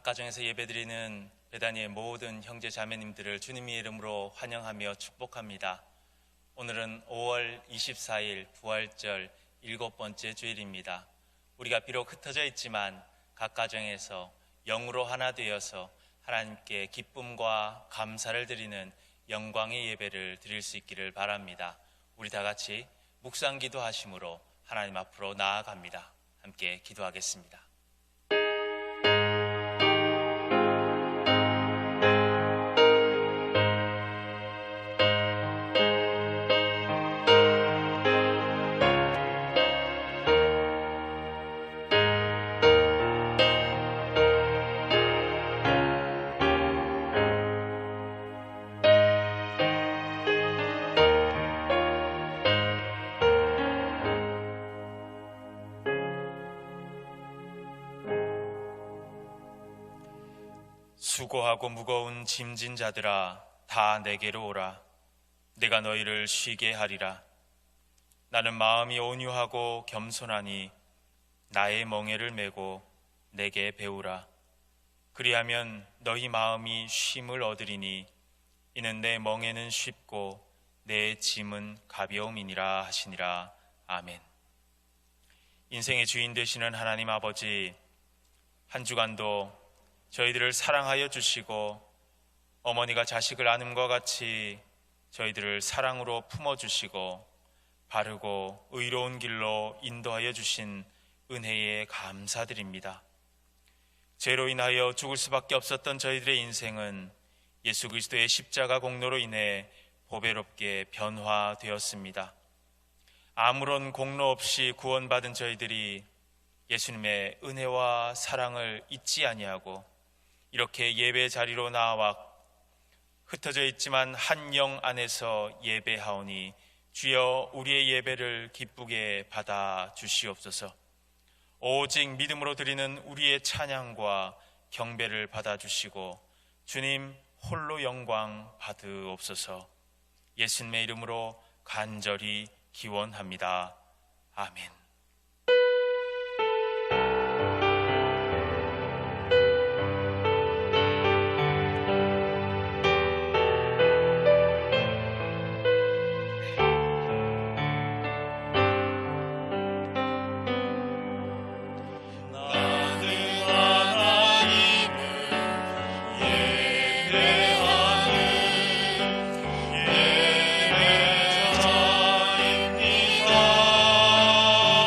각 가정에서 예배드리는 베다니의 모든 형제 자매님들을 주님의 이름으로 환영하며 축복합니다. 오늘은 5월 24일 부활절 7번째 주일입니다. 우리가 비록 흩어져 있지만 각 가정에서 영으로 하나 되어서 하나님께 기쁨과 감사를 드리는 영광의 예배를 드릴 수 있기를 바랍니다. 우리 다 같이 묵상 기도하심으로 하나님 앞으로 나아갑니다. 함께 기도하겠습니다. 수고하고 무거운 짐진 자들아 다 내게로 오라. 내가 너희를 쉬게 하리라. 나는 마음이 온유하고 겸손하니 나의 멍에를 메고 내게 배우라. 그리하면 너희 마음이 쉼을 얻으리니 이는 내 멍에는 쉽고 내 짐은 가벼움이니라 하시니라. 아멘. 인생의 주인 되시는 하나님 아버지, 한 주간도 저희들을 사랑하여 주시고 어머니가 자식을 안음과 같이 저희들을 사랑으로 품어주시고 바르고 의로운 길로 인도하여 주신 은혜에 감사드립니다. 죄로 인하여 죽을 수밖에 없었던 저희들의 인생은 예수 그리스도의 십자가 공로로 인해 보배롭게 변화되었습니다. 아무런 공로 없이 구원받은 저희들이 예수님의 은혜와 사랑을 잊지 아니하고 이렇게 예배 자리로 나와 흩어져 있지만 한 영 안에서 예배하오니 주여 우리의 예배를 기쁘게 받아 주시옵소서. 오직 믿음으로 드리는 우리의 찬양과 경배를 받아 주시고 주님 홀로 영광 받으옵소서. 예수님의 이름으로 간절히 기원합니다. 아멘. 예배자입니다.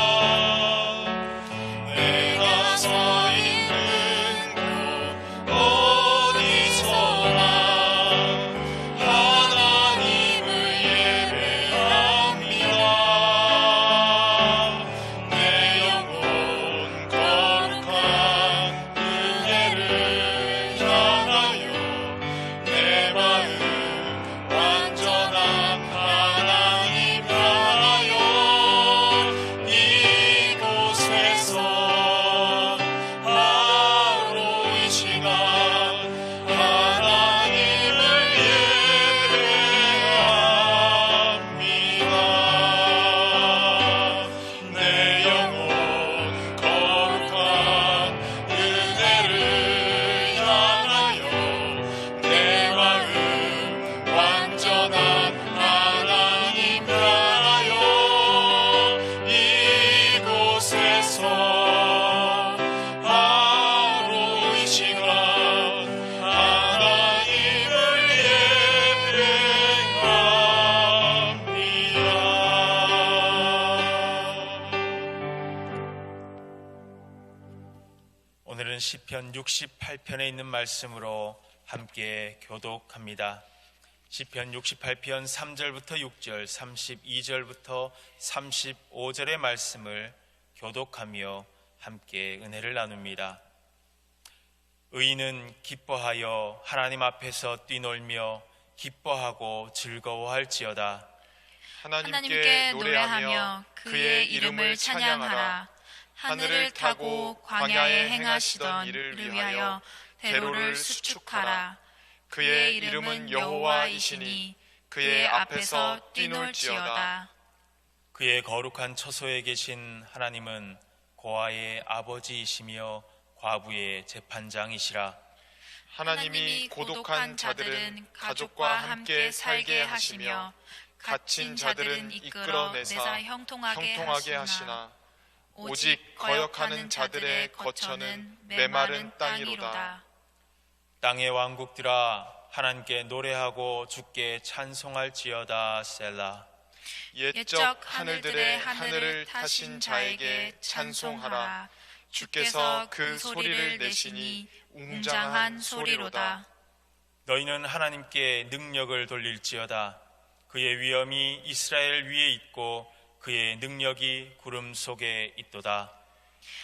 오늘은 시편 68편에 있는 말씀으로 함께 교독합니다. 시편 68편 3절부터 6절, 32절부터 35절의 말씀을 교독하며 함께 은혜를 나눕니다. 의인은 기뻐하여 하나님 앞에서 뛰놀며 기뻐하고 즐거워할지어다. 하나님께 노래하며 그의 이름을 찬양하라. 하늘을 타고 광야에 행하시던 일을 위하여 대로를 수축하라. 그의 이름은 여호와이시니 그의 앞에서 뛰놀지어다. 그의 거룩한 처소에 계신 하나님은 고아의 아버지이시며 과부의 재판장이시라. 하나님이 고독한 자들은 가족과 함께 살게 하시며 갇힌 자들은 이끌어내사 형통하게 하시나 오직 거역하는 자들의 거처는 메마른 땅이로다. 땅의 왕국들아 하나님께 노래하고 주께 찬송할지어다. 셀라. 옛적 하늘들의 하늘을 타신 자에게 찬송하라. 주께서 그 소리를 내시니 웅장한 소리로다. 너희는 하나님께 능력을 돌릴지어다. 그의 위엄이 이스라엘 위에 있고 그의 능력이 구름 속에 있도다.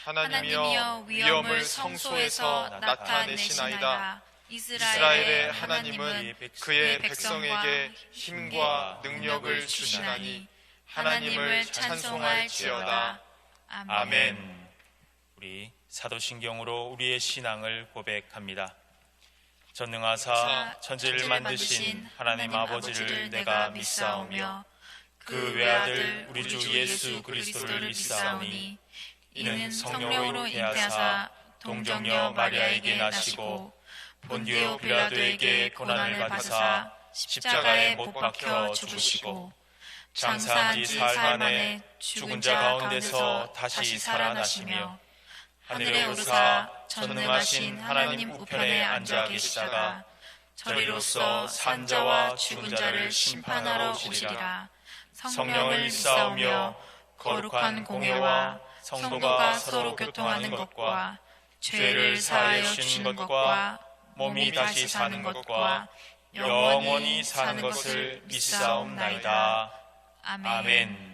하나님이여 위엄을 성소에서 나타내시나이다. 이스라엘의 하나님은 그의 백성에게 힘과 능력을 주시나니 하나님을 찬송할지어다. 아멘. 우리 사도신경으로 우리의 신앙을 고백합니다. 전능하사 천지를 만드신 하나님 아버지를 내가 믿사오며 그 외아들 우리 주 예수 그리스도를 믿사오니 이는 성령으로 잉태하사 동정녀 마리아에게 나시고 본디오 빌라도에게 고난을 받으사 십자가에 못 박혀 죽으시고 장사한 지 사흘 만에 죽은 자 가운데서 다시 살아나시며 하늘에 오르사 전능하신 하나님 우편에 앉아 계시다가 저리로서 산자와 죽은 자를 심판하러 오시리라. 성령을 믿사오며 거룩한 공회와 성도가 서로 교통하는 것과 죄를 사하여 주시는 것과 몸이 다시 사는 것과 영원히 사는 것을 믿사옵나이다. 아멘.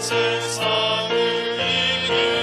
세상을 이길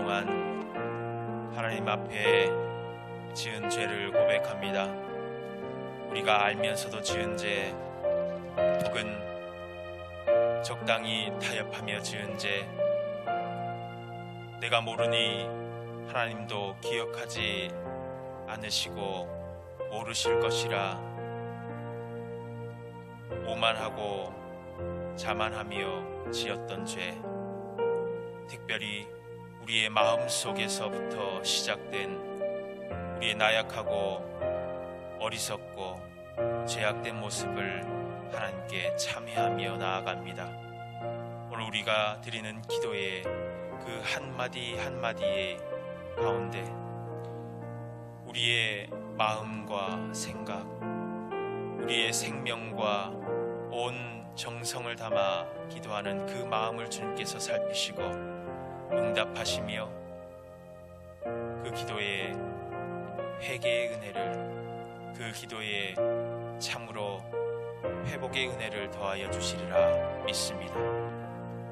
동안 하나님 앞에 지은 죄를 고백합니다. 우리가 알면서도 지은 죄, 혹은 적당히 타협하며 지은 죄, 내가 모르니 하나님도 기억하지 않으시고 모르실 것이라 오만하고 자만하며 지었던 죄, 특별히 우리의 마음 속에서부터 시작된 우리의 나약하고 어리석고 죄악된 모습을 하나님께 참회하며 나아갑니다. 오늘 우리가 드리는 기도의 그 한마디 한마디의 가운데 우리의 마음과 생각, 우리의 생명과 온 정성을 담아 기도하는 그 마음을 주님께서 살피시고 응답하시며 그 기도의 회개의 은혜를, 그 기도의 참으로 회복의 은혜를 더하여 주시리라 믿습니다.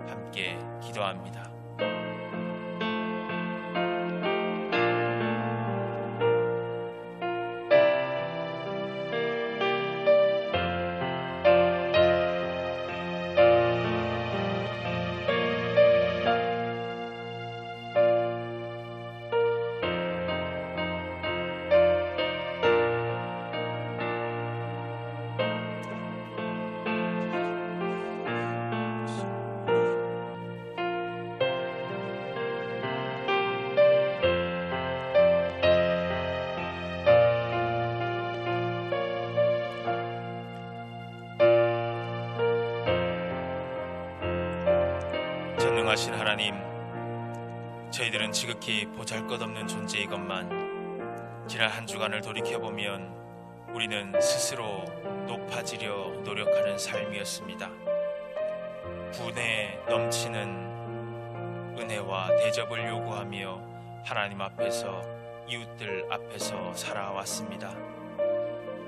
함께 기도합니다. 전능하신 하나님, 저희들은 지극히 보잘것없는 존재이건만 지난 한 주간을 돌이켜보면 우리는 스스로 높아지려 노력하는 삶이었습니다. 분에 넘치는 은혜와 대접을 요구하며 하나님 앞에서, 이웃들 앞에서 살아왔습니다.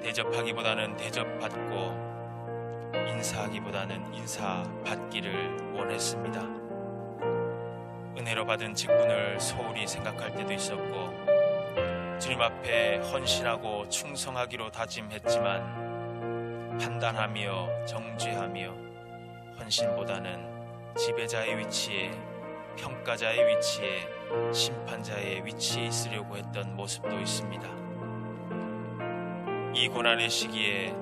대접하기보다는 대접받고 인사하기보다는 인사받기를 원했습니다. 은혜로 받은 직분을 소홀히 생각할 때도 있었고 주님 앞에 헌신하고 충성하기로 다짐했지만 판단하며 정죄하며 헌신보다는 지배자의 위치에, 평가자의 위치에, 심판자의 위치에 있으려고 했던 모습도 있습니다. 이 고난의 시기에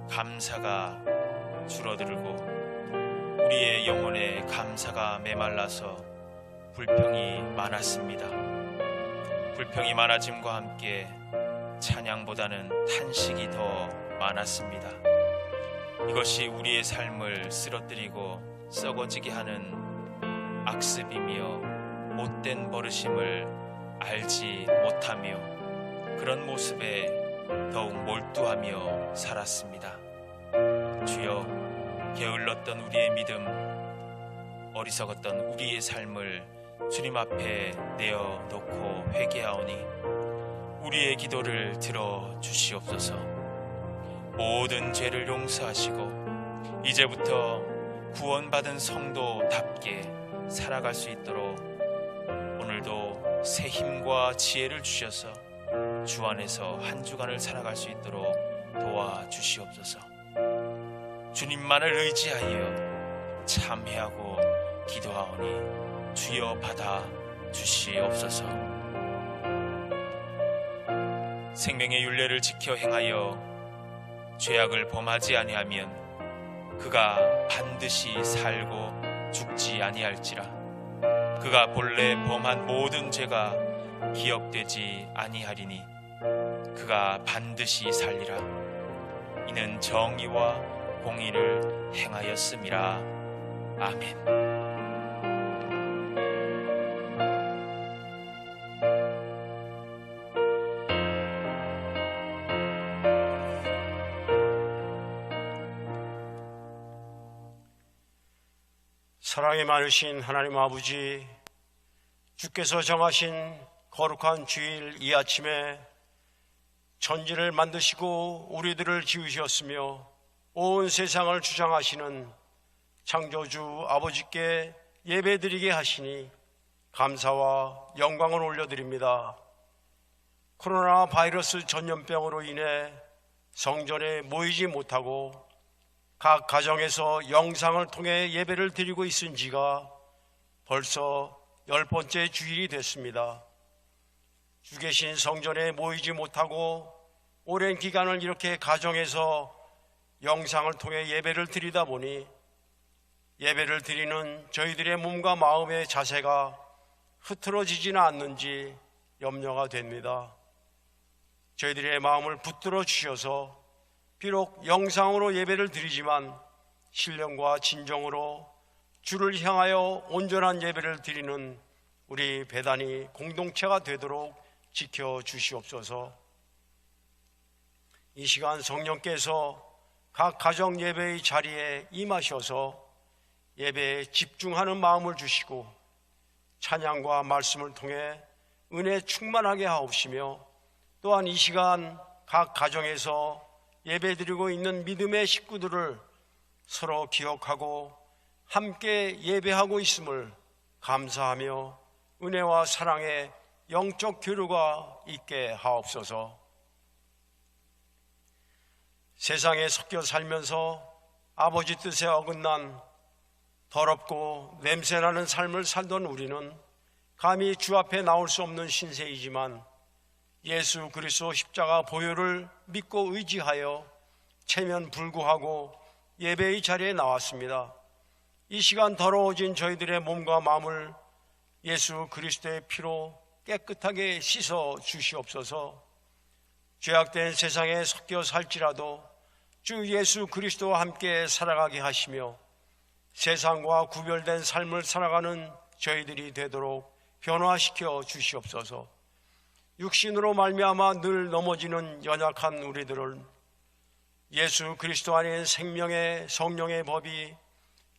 감사가 줄어들고 우리의 영혼에 감사가 메말라서 불평이 많았습니다. 불평이 많아짐과 함께 찬양보다는 탄식이 더 많았습니다. 이것이 우리의 삶을 쓰러뜨리고 썩어지게 하는 악습이며 못된 버릇임을 알지 못하며 그런 모습에 더욱 몰두하며 살았습니다. 주여, 게을렀던 우리의 믿음, 어리석었던 우리의 삶을 주님 앞에 내어놓고 회개하오니 우리의 기도를 들어주시옵소서. 모든 죄를 용서하시고 이제부터 구원받은 성도답게 살아갈 수 있도록 오늘도 새 힘과 지혜를 주셔서 주 안에서 한 주간을 살아갈 수 있도록 도와주시옵소서. 주님만을 의지하여 참회하고 기도하오니 주여 받아 주시옵소서. 생명의 율례를 지켜 행하여 죄악을 범하지 아니하면 그가 반드시 살고 죽지 아니할지라. 그가 본래 범한 모든 죄가 기억되지 아니하리니 그가 반드시 살리라. 이는 정의와 공의를 행하였음이라. 아멘. 사랑이 많으신 하나님 아버지, 주께서 정하신 거룩한 주일 이 아침에 천지를 만드시고 우리들을 지으셨으며 온 세상을 주장하시는 창조주 아버지께 예배드리게 하시니 감사와 영광을 올려드립니다. 코로나 바이러스 전염병으로 인해 성전에 모이지 못하고 각 가정에서 영상을 통해 예배를 드리고 있은 지가 벌써 10번째 주일이 됐습니다. 주 계신 성전에 모이지 못하고 오랜 기간을 이렇게 가정에서 영상을 통해 예배를 드리다 보니 예배를 드리는 저희들의 몸과 마음의 자세가 흐트러지지는 않는지 염려가 됩니다. 저희들의 마음을 붙들어 주셔서 비록 영상으로 예배를 드리지만 신령과 진정으로 주를 향하여 온전한 예배를 드리는 우리 배단위 공동체가 되도록 지켜주시옵소서. 이 시간 성령께서 각 가정 예배의 자리에 임하셔서 예배에 집중하는 마음을 주시고 찬양과 말씀을 통해 은혜 충만하게 하옵시며, 또한 이 시간 각 가정에서 예배드리고 있는 믿음의 식구들을 서로 기억하고 함께 예배하고 있음을 감사하며 은혜와 사랑의 영적 교류가 있게 하옵소서. 세상에 섞여 살면서 아버지 뜻에 어긋난 더럽고 냄새나는 삶을 살던 우리는 감히 주 앞에 나올 수 없는 신세이지만 예수 그리스도 십자가 보혈을 믿고 의지하여 체면불구하고 예배의 자리에 나왔습니다. 이 시간 더러워진 저희들의 몸과 마음을 예수 그리스도의 피로 깨끗하게 씻어 주시옵소서. 죄악된 세상에 섞여 살지라도 주 예수 그리스도와 함께 살아가게 하시며 세상과 구별된 삶을 살아가는 저희들이 되도록 변화시켜 주시옵소서. 육신으로 말미암아 늘 넘어지는 연약한 우리들을 예수 그리스도 안에 생명의 성령의 법이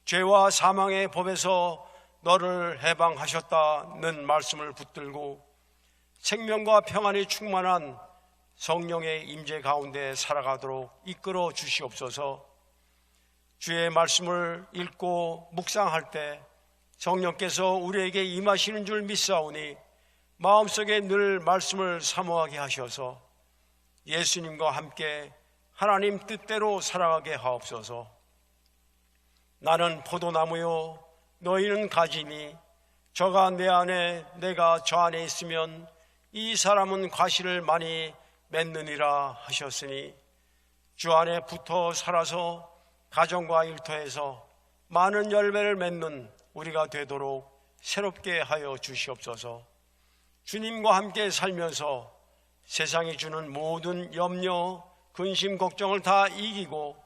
죄와 사망의 법에서 너를 해방하셨다는 말씀을 붙들고 생명과 평안이 충만한 성령의 임재 가운데 살아가도록 이끌어 주시옵소서. 주의 말씀을 읽고 묵상할 때 성령께서 우리에게 임하시는 줄 믿사오니 마음속에 늘 말씀을 사모하게 하셔서 예수님과 함께 하나님 뜻대로 살아가게 하옵소서. 나는 포도나무요 너희는 가지니 저가 내 안에 내가 저 안에 있으면 이 사람은 과실을 많이 맺느니라 하셨으니 주 안에 붙어 살아서 가정과 일터에서 많은 열매를 맺는 우리가 되도록 새롭게 하여 주시옵소서. 주님과 함께 살면서 세상이 주는 모든 염려, 근심, 걱정을 다 이기고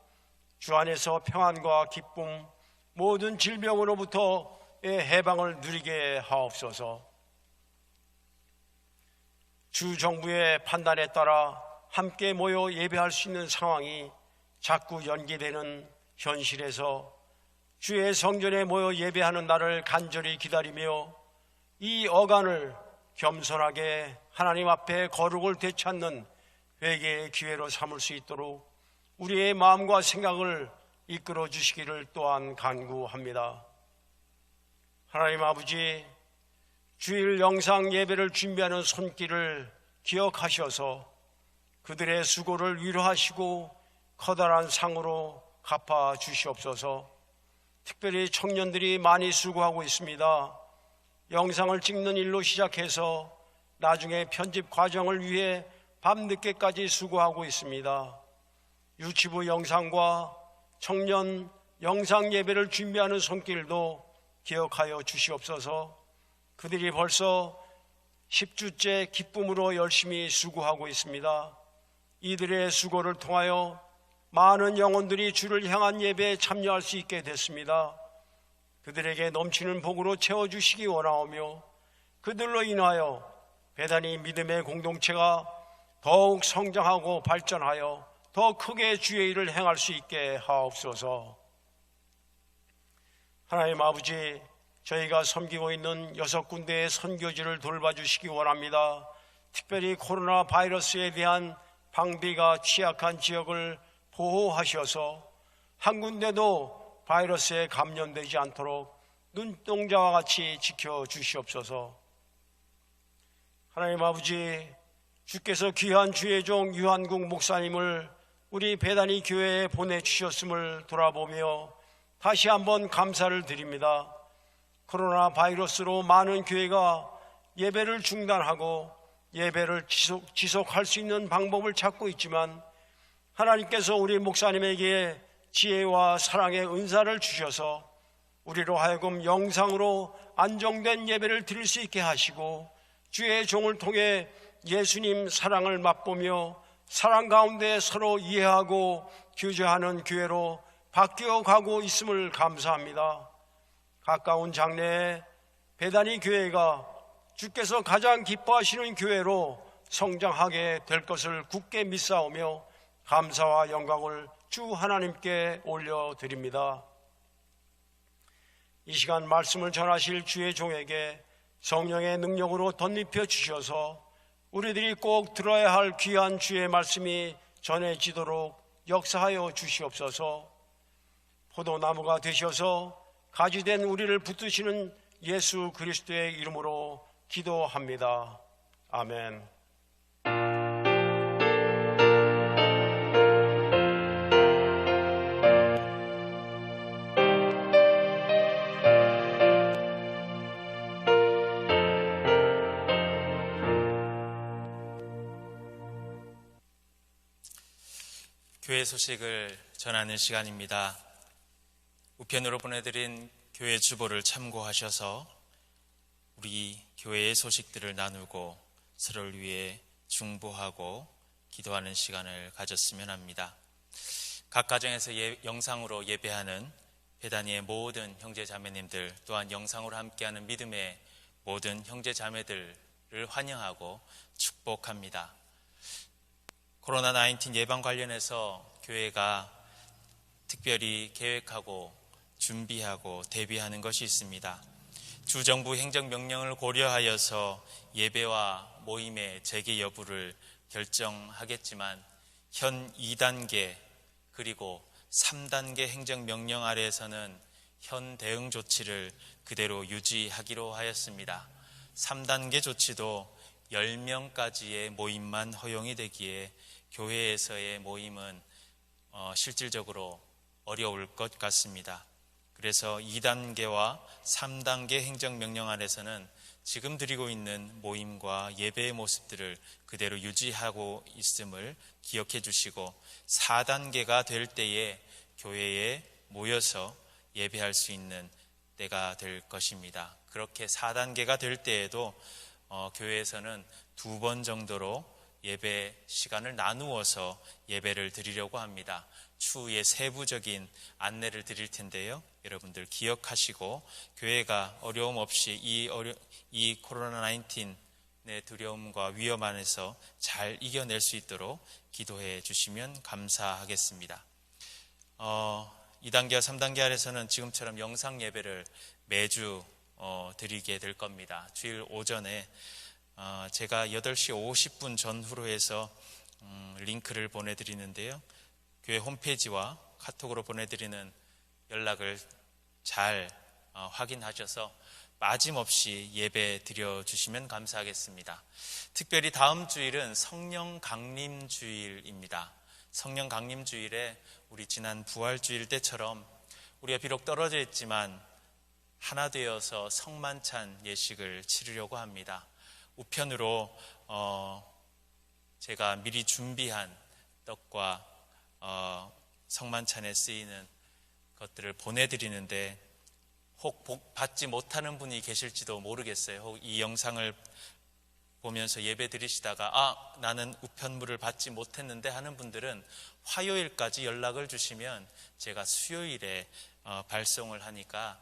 주 안에서 평안과 기쁨, 모든 질병으로부터의 해방을 누리게 하옵소서. 주 정부의 판단에 따라 함께 모여 예배할 수 있는 상황이 자꾸 연기되는 현실에서 주의 성전에 모여 예배하는 날을 간절히 기다리며 이 어간을 겸손하게 하나님 앞에 거룩을 되찾는 회개의 기회로 삼을 수 있도록 우리의 마음과 생각을 이끌어 주시기를 또한 간구합니다. 하나님 아버지, 주일 영상 예배를 준비하는 손길을 기억하셔서 그들의 수고를 위로하시고 커다란 상으로 갚아 주시옵소서. 특별히 청년들이 많이 수고하고 있습니다. 영상을 찍는 일로 시작해서 나중에 편집 과정을 위해 밤늦게까지 수고하고 있습니다. 유치부 영상과 청년 영상 예배를 준비하는 손길도 기억하여 주시옵소서. 그들이 벌써 10주째 기쁨으로 열심히 수고하고 있습니다. 이들의 수고를 통하여 많은 영혼들이 주를 향한 예배에 참여할 수 있게 됐습니다. 그들에게 넘치는 복으로 채워주시기 원하오며 그들로 인하여 배단위 믿음의 공동체가 더욱 성장하고 발전하여 더 크게 주의 일을 행할 수 있게 하옵소서. 하나님 아버지, 저희가 섬기고 있는 6군데의 선교지를 돌봐주시기 원합니다. 특별히 코로나 바이러스에 대한 방비가 취약한 지역을 보호하셔서 한 군데도 바이러스에 감염되지 않도록 눈동자와 같이 지켜주시옵소서. 하나님 아버지, 주께서 귀한 주의 종 유한국 목사님을 우리 베다니 교회에 보내주셨음을 돌아보며 다시 한번 감사를 드립니다. 코로나 바이러스로 많은 교회가 예배를 중단하고 예배를 지속할 수 있는 방법을 찾고 있지만 하나님께서 우리 목사님에게 지혜와 사랑의 은사를 주셔서 우리로 하여금 영상으로 안정된 예배를 드릴 수 있게 하시고 주의 종을 통해 예수님 사랑을 맛보며 사랑 가운데 서로 이해하고 교제하는 교회로 바뀌어 가고 있음을 감사합니다. 가까운 장래에 베다니 교회가 주께서 가장 기뻐하시는 교회로 성장하게 될 것을 굳게 믿사오며 감사와 영광을 주 하나님께 올려드립니다. 이 시간 말씀을 전하실 주의 종에게 성령의 능력으로 덧입혀 주셔서 우리들이 꼭 들어야 할 귀한 주의 말씀이 전해지도록 역사하여 주시옵소서. 포도나무가 되셔서 가지된 우리를 붙드시는 예수 그리스도의 이름으로 기도합니다. 아멘. 교회 소식을 전하는 시간입니다. 우편으로 보내드린 교회 주보를 참고하셔서 우리 교회의 소식들을 나누고 서로를 위해 중보하고 기도하는 시간을 가졌으면 합니다. 각 가정에서 영상으로 예배하는 베다니의 모든 형제 자매님들, 또한 영상으로 함께하는 믿음의 모든 형제 자매들을 환영하고 축복합니다. 코로나19 예방 관련해서 교회가 특별히 계획하고 준비하고 대비하는 것이 있습니다. 주정부 행정명령을 고려하여서 예배와 모임의 재개 여부를 결정하겠지만 현 2단계 그리고 3단계 행정명령 아래에서는 현 대응 조치를 그대로 유지하기로 하였습니다. 3단계 조치도 10명까지의 모임만 허용이 되기에 교회에서의 모임은 실질적으로 어려울 것 같습니다. 그래서 2단계와 3단계 행정명령 안에서는 지금 드리고 있는 모임과 예배의 모습들을 그대로 유지하고 있음을 기억해 주시고 4단계가 될 때에 교회에 모여서 예배할 수 있는 때가 될 것입니다. 그렇게 4단계가 될 때에도 교회에서는 2번 정도로 예배 시간을 나누어서 예배를 드리려고 합니다. 추후에 세부적인 안내를 드릴 텐데요. 여러분들 기억하시고 교회가 어려움 없이 이 코로나19의 두려움과 위험 안에서 잘 이겨낼 수 있도록 기도해 주시면 감사하겠습니다. 2단계와 3단계 아래서는 지금처럼 영상 예배를 매주 드리게 될 겁니다. 주일 오전에 제가 8시 50분 전후로 해서 링크를 보내드리는데요. 교회 홈페이지와 카톡으로 보내드리는 연락을 잘 확인하셔서 빠짐없이 예배 드려주시면 감사하겠습니다. 특별히 다음 주일은 성령 강림 주일입니다. 성령 강림 주일에 우리 지난 부활주일 때처럼 우리가 비록 떨어져 있지만 하나 되어서 성만찬 예식을 치르려고 합니다. 우편으로 제가 미리 준비한 떡과 성만찬에 쓰이는 것들을 보내드리는데 혹 복 받지 못하는 분이 계실지도 모르겠어요. 혹 이 영상을 보면서 예배 드리시다가 나는 우편물을 받지 못했는데 하는 분들은 화요일까지 연락을 주시면 제가 수요일에 발송을 하니까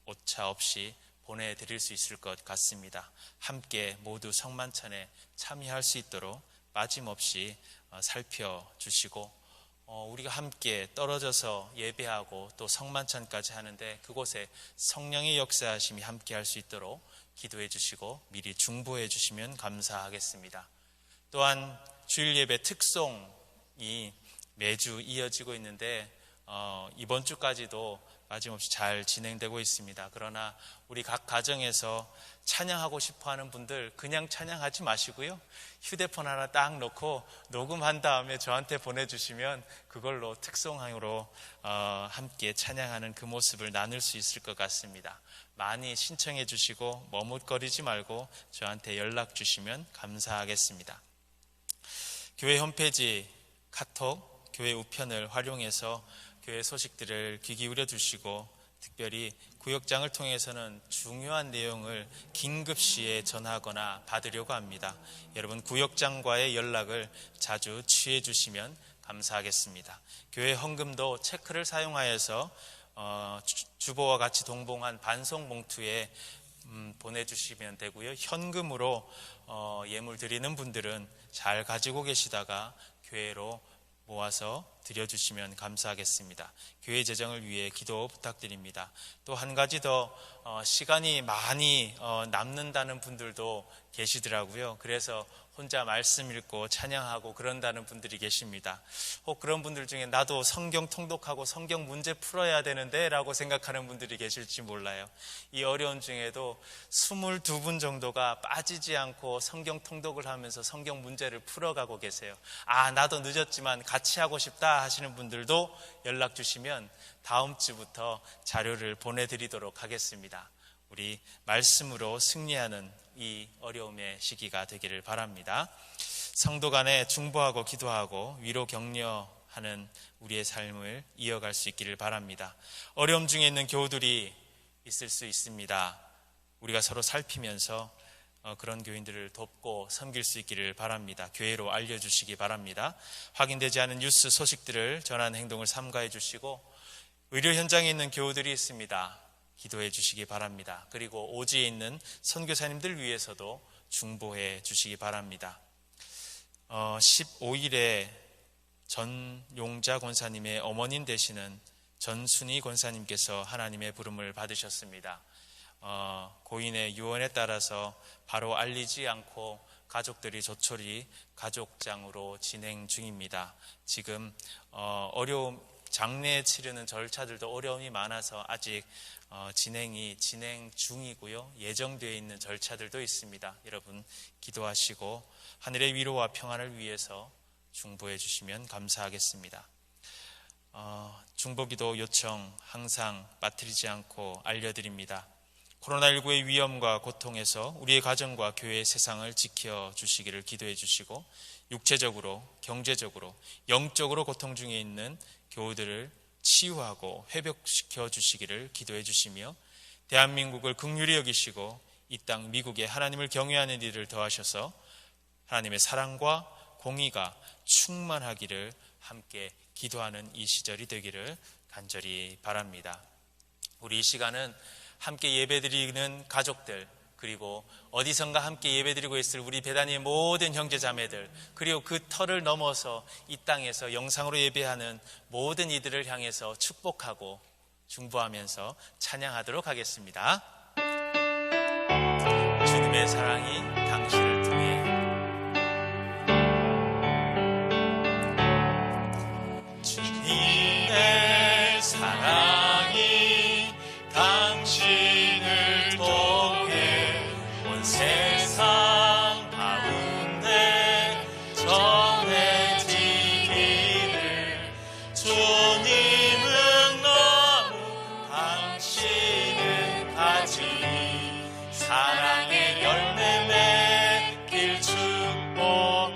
오차 없이 보내드릴 수 있을 것 같습니다. 함께 모두 성만찬에 참여할 수 있도록 빠짐없이 살펴주시고 우리가 함께 떨어져서 예배하고 또 성만찬까지 하는데 그곳에 성령의 역사하심이 함께 할 수 있도록 기도해 주시고 미리 중보해 주시면 감사하겠습니다. 또한 주일 예배 특송이 매주 이어지고 있는데 이번 주까지도 빠짐없이 잘 진행되고 있습니다. 그러나 우리 각 가정에서 찬양하고 싶어하는 분들 그냥 찬양하지 마시고요, 휴대폰 하나 딱 놓고 녹음한 다음에 저한테 보내주시면 그걸로 특송으로 함께 찬양하는 그 모습을 나눌 수 있을 것 같습니다. 많이 신청해 주시고 머뭇거리지 말고 저한테 연락 주시면 감사하겠습니다. 교회 홈페이지, 카톡, 교회 우편을 활용해서 교회 소식들을 귀 기울여 주시고, 특별히 구역장을 통해서는 중요한 내용을 긴급시에 전하거나 받으려고 합니다. 여러분, 구역장과의 연락을 자주 취해 주시면 감사하겠습니다. 교회 헌금도 체크를 사용하여서 주보와 같이 동봉한 반송 봉투에 보내주시면 되고요. 현금으로 예물 드리는 분들은 잘 가지고 계시다가 교회로 모아서 드려주시면 감사하겠습니다. 교회 재정을 위해 기도 부탁드립니다. 또 한 가지 더 시간이 많이 남는다는 분들도 계시더라고요. 그래서 혼자 말씀 읽고 찬양하고 그런다는 분들이 계십니다. 혹 그런 분들 중에 나도 성경 통독하고 성경 문제 풀어야 되는데 라고 생각하는 분들이 계실지 몰라요. 이 어려운 중에도 22분 정도가 빠지지 않고 성경 통독을 하면서 성경 문제를 풀어가고 계세요. 나도 늦었지만 같이 하고 싶다 하시는 분들도 연락 주시면 다음 주부터 자료를 보내드리도록 하겠습니다. 우리 말씀으로 승리하는 이 어려움의 시기가 되기를 바랍니다. 성도 간에 중보하고 기도하고 위로 격려하는 우리의 삶을 이어갈 수 있기를 바랍니다. 어려움 중에 있는 교우들이 있을 수 있습니다. 우리가 서로 살피면서 그런 교인들을 돕고 섬길 수 있기를 바랍니다. 교회로 알려주시기 바랍니다. 확인되지 않은 뉴스 소식들을 전하는 행동을 삼가해 주시고, 의료 현장에 있는 교우들이 있습니다. 기도해 주시기 바랍니다. 그리고 오지에 있는 선교사님들 위해서도 중보해 주시기 바랍니다. 15일에 전용자 권사님의 어머님 되시는 전순희 권사님께서 하나님의 부름을 받으셨습니다. 고인의 유언에 따라서 바로 알리지 않고 가족들이 조촐히 가족장으로 진행 중입니다. 지금 장례 치르는 절차들도 어려움이 많아서 아직 진행 중이고요. 예정되어 있는 절차들도 있습니다. 여러분 기도하시고 하늘의 위로와 평안을 위해서 중보해 주시면 감사하겠습니다. 중보기도 요청 항상 빠뜨리지 않고 알려드립니다. 코로나19의 위험과 고통에서 우리의 가정과 교회의 세상을 지켜주시기를 기도해 주시고, 육체적으로, 경제적으로, 영적으로 고통 중에 있는 교우들을 치유하고 회복시켜 주시기를 기도해 주시며, 대한민국을 긍휼히 여기시고 이 땅 미국에 하나님을 경외하는 일을 더하셔서 하나님의 사랑과 공의가 충만하기를 함께 기도하는 이 시절이 되기를 간절히 바랍니다. 우리 이 시간은 함께 예배드리는 가족들, 그리고 어디선가 함께 예배드리고 있을 우리 베다니의 모든 형제자매들, 그리고 그 터를 넘어서 이 땅에서 영상으로 예배하는 모든 이들을 향해서 축복하고 중보하면서 찬양하도록 하겠습니다. 주님의 사랑이 당신을 통해 주님의 사랑이 당신을 통해 온 세상 가운데 전해지기를. 주님은 너무 당신은 가지 사랑의 열매 맺길 축복해요.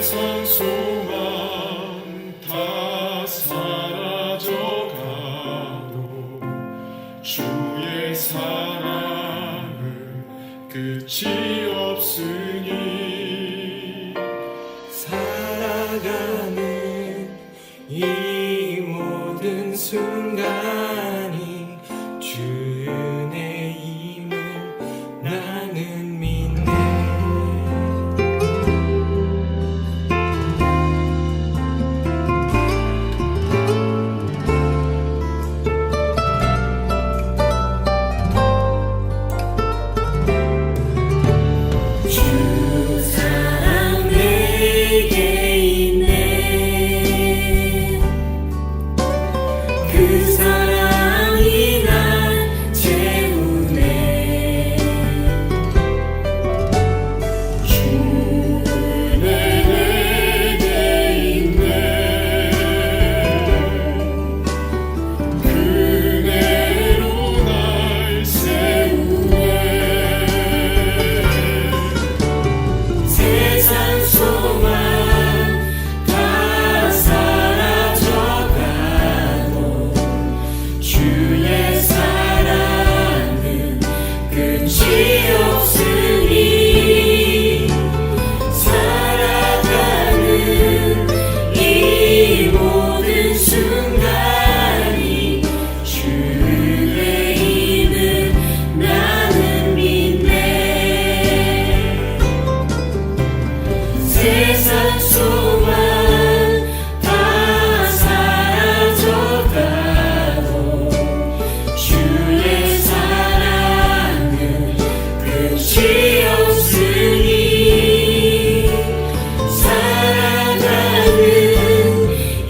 세상 소망 다 사라져가도 주의 사랑은 끝이 없으니 살아가는 이 모든 순간이 주 은혜임을 나는 믿네. 주 사랑 내게 있네. 그 사랑이 날 채우네. 주 은혜 내게 있네. 그 은혜로 날 세우네. 세상 소망 다 사라져가도 주의 사랑은 끝이 없으니 살아가는 이 모든 순간이 주 은혜임을 나는 믿네. 세상 소망 다 사라져가도 주의 사랑은 끝이 없으니 살아가는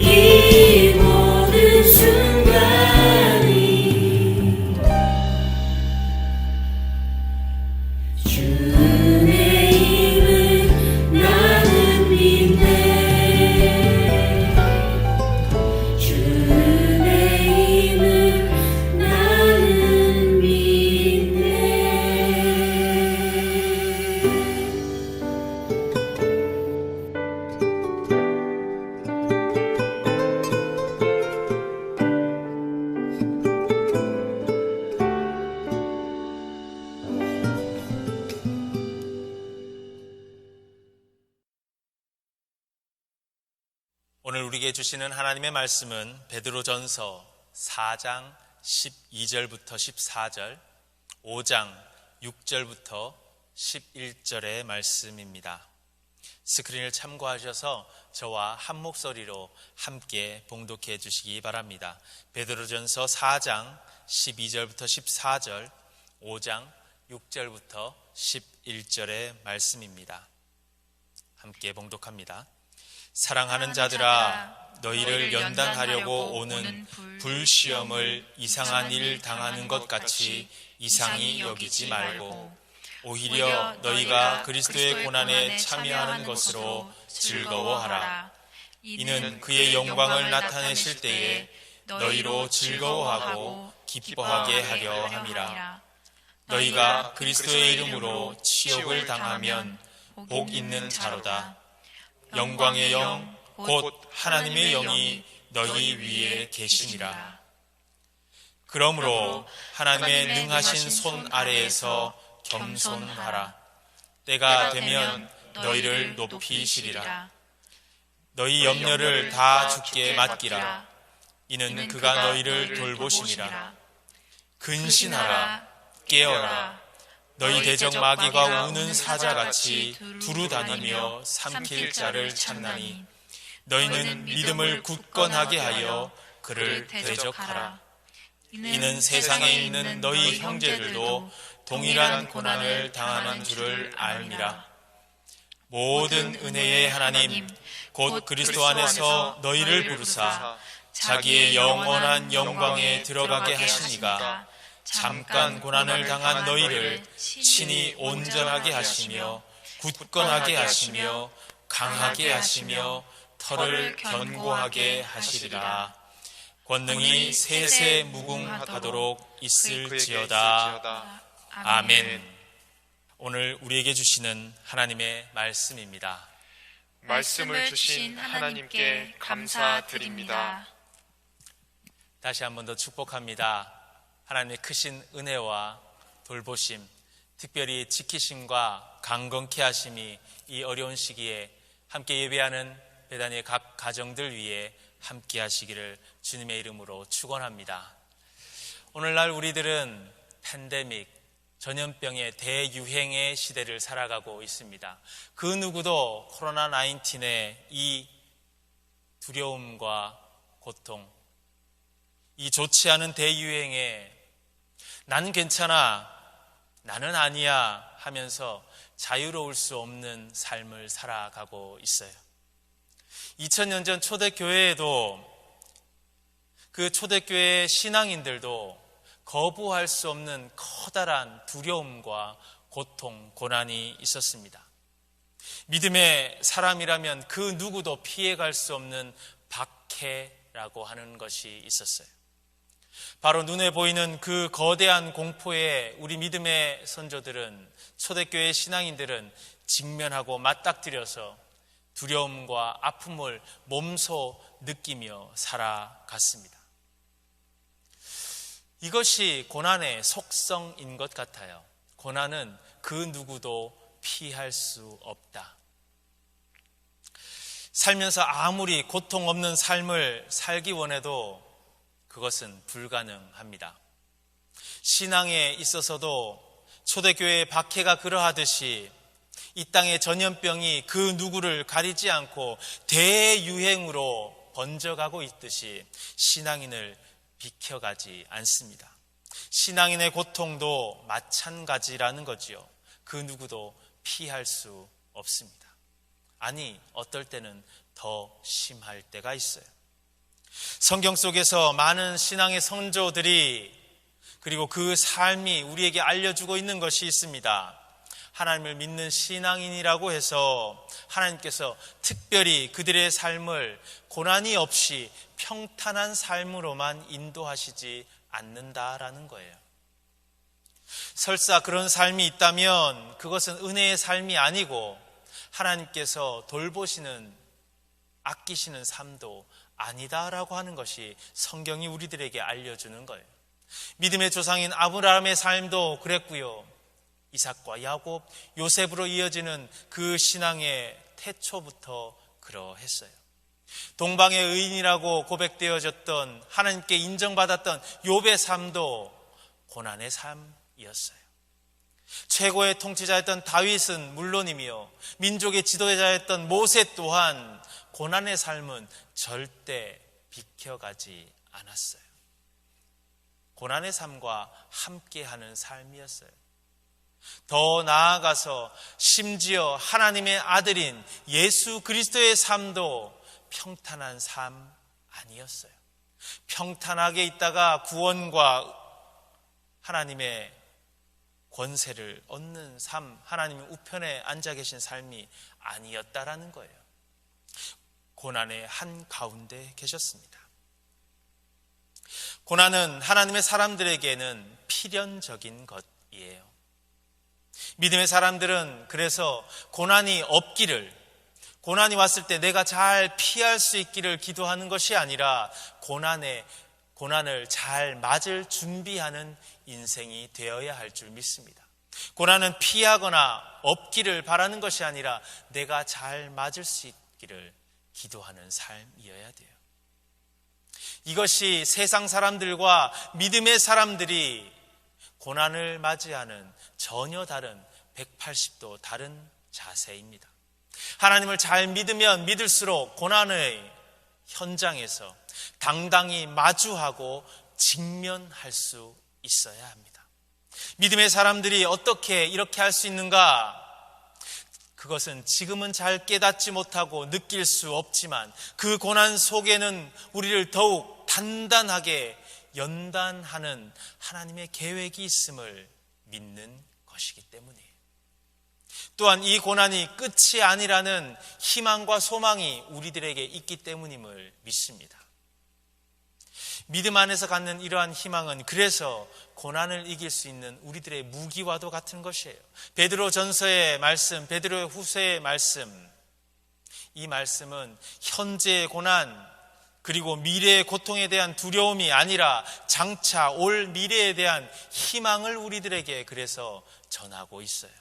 이 모든 순간이 주 은혜임을 나는 믿네. 주 은혜임을 나는 믿네. 오늘 우리에게 주시는 하나님의 말씀은 베드로전서 4장 12절부터 14절, 5장 6절부터 11절의 말씀입니다. 스크린을 참고하셔서 저와 한 목소리로 함께 봉독해 주시기 바랍니다. 베드로전서 4장 12절부터 14절, 5장 6절부터 11절의 말씀입니다. 함께 봉독합니다. 사랑하는 자들아, 너희를 연단하려고 오는 불시험을 이상한 일 당하는 것 같이 이상히 여기지 말고 오히려 너희가 그리스도의 고난에 참여하는 것으로 즐거워하라. 이는 그의 영광을 나타내실 때에 너희로 즐거워하고 기뻐하게 하려 함이라. 너희가 그리스도의 이름으로 치욕을 당하면 복 있는 자로다. 영광의 영, 곧 하나님의 영이 너희 위에 계시니라. 그러므로 하나님의 능하신 손 아래에서 겸손하라. 때가 되면 너희를 높이시리라. 너희 염려를 다 주께 맡기라. 이는 그가 너희를 돌보심이라. 근신하라. 깨어라. 너희 대적 마귀가 우는 사자같이 두루 다니며 삼킬 자를 찾나니 너희는 믿음을 굳건하게 하여 그를 대적하라. 이는 세상에 있는 너희 형제들도 동일한 고난을 당하는 줄을 알미라. 모든 은혜의 하나님 곧 그리스도 안에서 너희를 부르사 자기의 영원한 영광에 들어가게 하시니가 잠깐 고난을 당한 너희를 친히 온전하게 하시며 굳건하게 하시며 강하게 하시며 털을 견고하게 하시리라. 권능이 세세 무궁하도록 있을지어다. 아멘. 오늘 우리에게 주시는 하나님의 말씀입니다. 말씀을 주신 하나님께 감사드립니다. 다시 한 번 더 축복합니다. 하나님의 크신 은혜와 돌보심, 특별히 지키심과 강건케 하심이 이 어려운 시기에 함께 예배하는 베다니의 각 가정들 위해 함께 하시기를 주님의 이름으로 축원합니다. 오늘날 우리들은 팬데믹, 전염병의 대유행의 시대를 살아가고 있습니다. 그 누구도 코로나19의 이 두려움과 고통, 이 좋지 않은 대유행에 나는 괜찮아, 나는 아니야 하면서 자유로울 수 없는 삶을 살아가고 있어요. 2000년 전 초대교회에도 그 초대교회 신앙인들도 거부할 수 없는 커다란 두려움과 고통, 고난이 있었습니다. 믿음의 사람이라면 그 누구도 피해갈 수 없는 박해라고 하는 것이 있었어요. 바로 눈에 보이는 그 거대한 공포에 우리 믿음의 선조들은, 초대교회 신앙인들은 직면하고 맞닥뜨려서 두려움과 아픔을 몸소 느끼며 살아갔습니다. 이것이 고난의 속성인 것 같아요. 고난은 그 누구도 피할 수 없다. 살면서 아무리 고통 없는 삶을 살기 원해도 그것은 불가능합니다. 신앙에 있어서도 초대교회의 박해가 그러하듯이 이 땅의 전염병이 그 누구를 가리지 않고 대유행으로 번져가고 있듯이 신앙인을 비켜가지 않습니다. 신앙인의 고통도 마찬가지라는 거지요. 그 누구도 피할 수 없습니다. 아니, 어떨 때는 더 심할 때가 있어요. 성경 속에서 많은 신앙의 선조들이, 그리고 그 삶이 우리에게 알려주고 있는 것이 있습니다. 하나님을 믿는 신앙인이라고 해서 하나님께서 특별히 그들의 삶을 고난이 없이 평탄한 삶으로만 인도하시지 않는다라는 거예요. 설사 그런 삶이 있다면 그것은 은혜의 삶이 아니고 하나님께서 돌보시는, 아끼시는 삶도 아니다라고 하는 것이 성경이 우리들에게 알려주는 거예요. 믿음의 조상인 아브라함의 삶도 그랬고요. 이삭과 야곱, 요셉으로 이어지는 그 신앙의 태초부터 그러했어요. 동방의 의인이라고 고백되어졌던, 하나님께 인정받았던 욥의 삶도 고난의 삶이었어요. 최고의 통치자였던 다윗은 물론이며 민족의 지도자였던 모세 또한 고난의 삶은 절대 비켜가지 않았어요. 고난의 삶과 함께하는 삶이었어요. 더 나아가서 심지어 하나님의 아들인 예수 그리스도의 삶도 평탄한 삶 아니었어요. 평탄하게 있다가 구원과 하나님의 권세를 얻는 삶, 하나님의 우편에 앉아 계신 삶이 아니었다라는 거예요. 고난의 한가운데 계셨습니다. 고난은 하나님의 사람들에게는 필연적인 것이에요. 믿음의 사람들은 그래서 고난이 없기를, 고난이 왔을 때 내가 잘 피할 수 있기를 기도하는 것이 아니라 고난을 잘 맞을 준비하는 인생이 되어야 할 줄 믿습니다. 고난은 피하거나 없기를 바라는 것이 아니라 내가 잘 맞을 수 있기를 기도하는 삶이어야 돼요. 이것이 세상 사람들과 믿음의 사람들이 고난을 맞이하는 전혀 다른 180도 다른 자세입니다. 하나님을 잘 믿으면 믿을수록 고난의 현장에서 당당히 마주하고 직면할 수 있어야 합니다. 믿음의 사람들이 어떻게 이렇게 할 수 있는가? 그것은 지금은 잘 깨닫지 못하고 느낄 수 없지만 그 고난 속에는 우리를 더욱 단단하게 연단하는 하나님의 계획이 있음을 믿는 것이기 때문이에요. 또한 이 고난이 끝이 아니라는 희망과 소망이 우리들에게 있기 때문임을 믿습니다. 믿음 안에서 갖는 이러한 희망은 그래서 고난을 이길 수 있는 우리들의 무기와도 같은 것이에요. 베드로 전서의 말씀, 베드로 후서의 말씀, 이 말씀은 현재의 고난 그리고 미래의 고통에 대한 두려움이 아니라 장차 올 미래에 대한 희망을 우리들에게 그래서 전하고 있어요.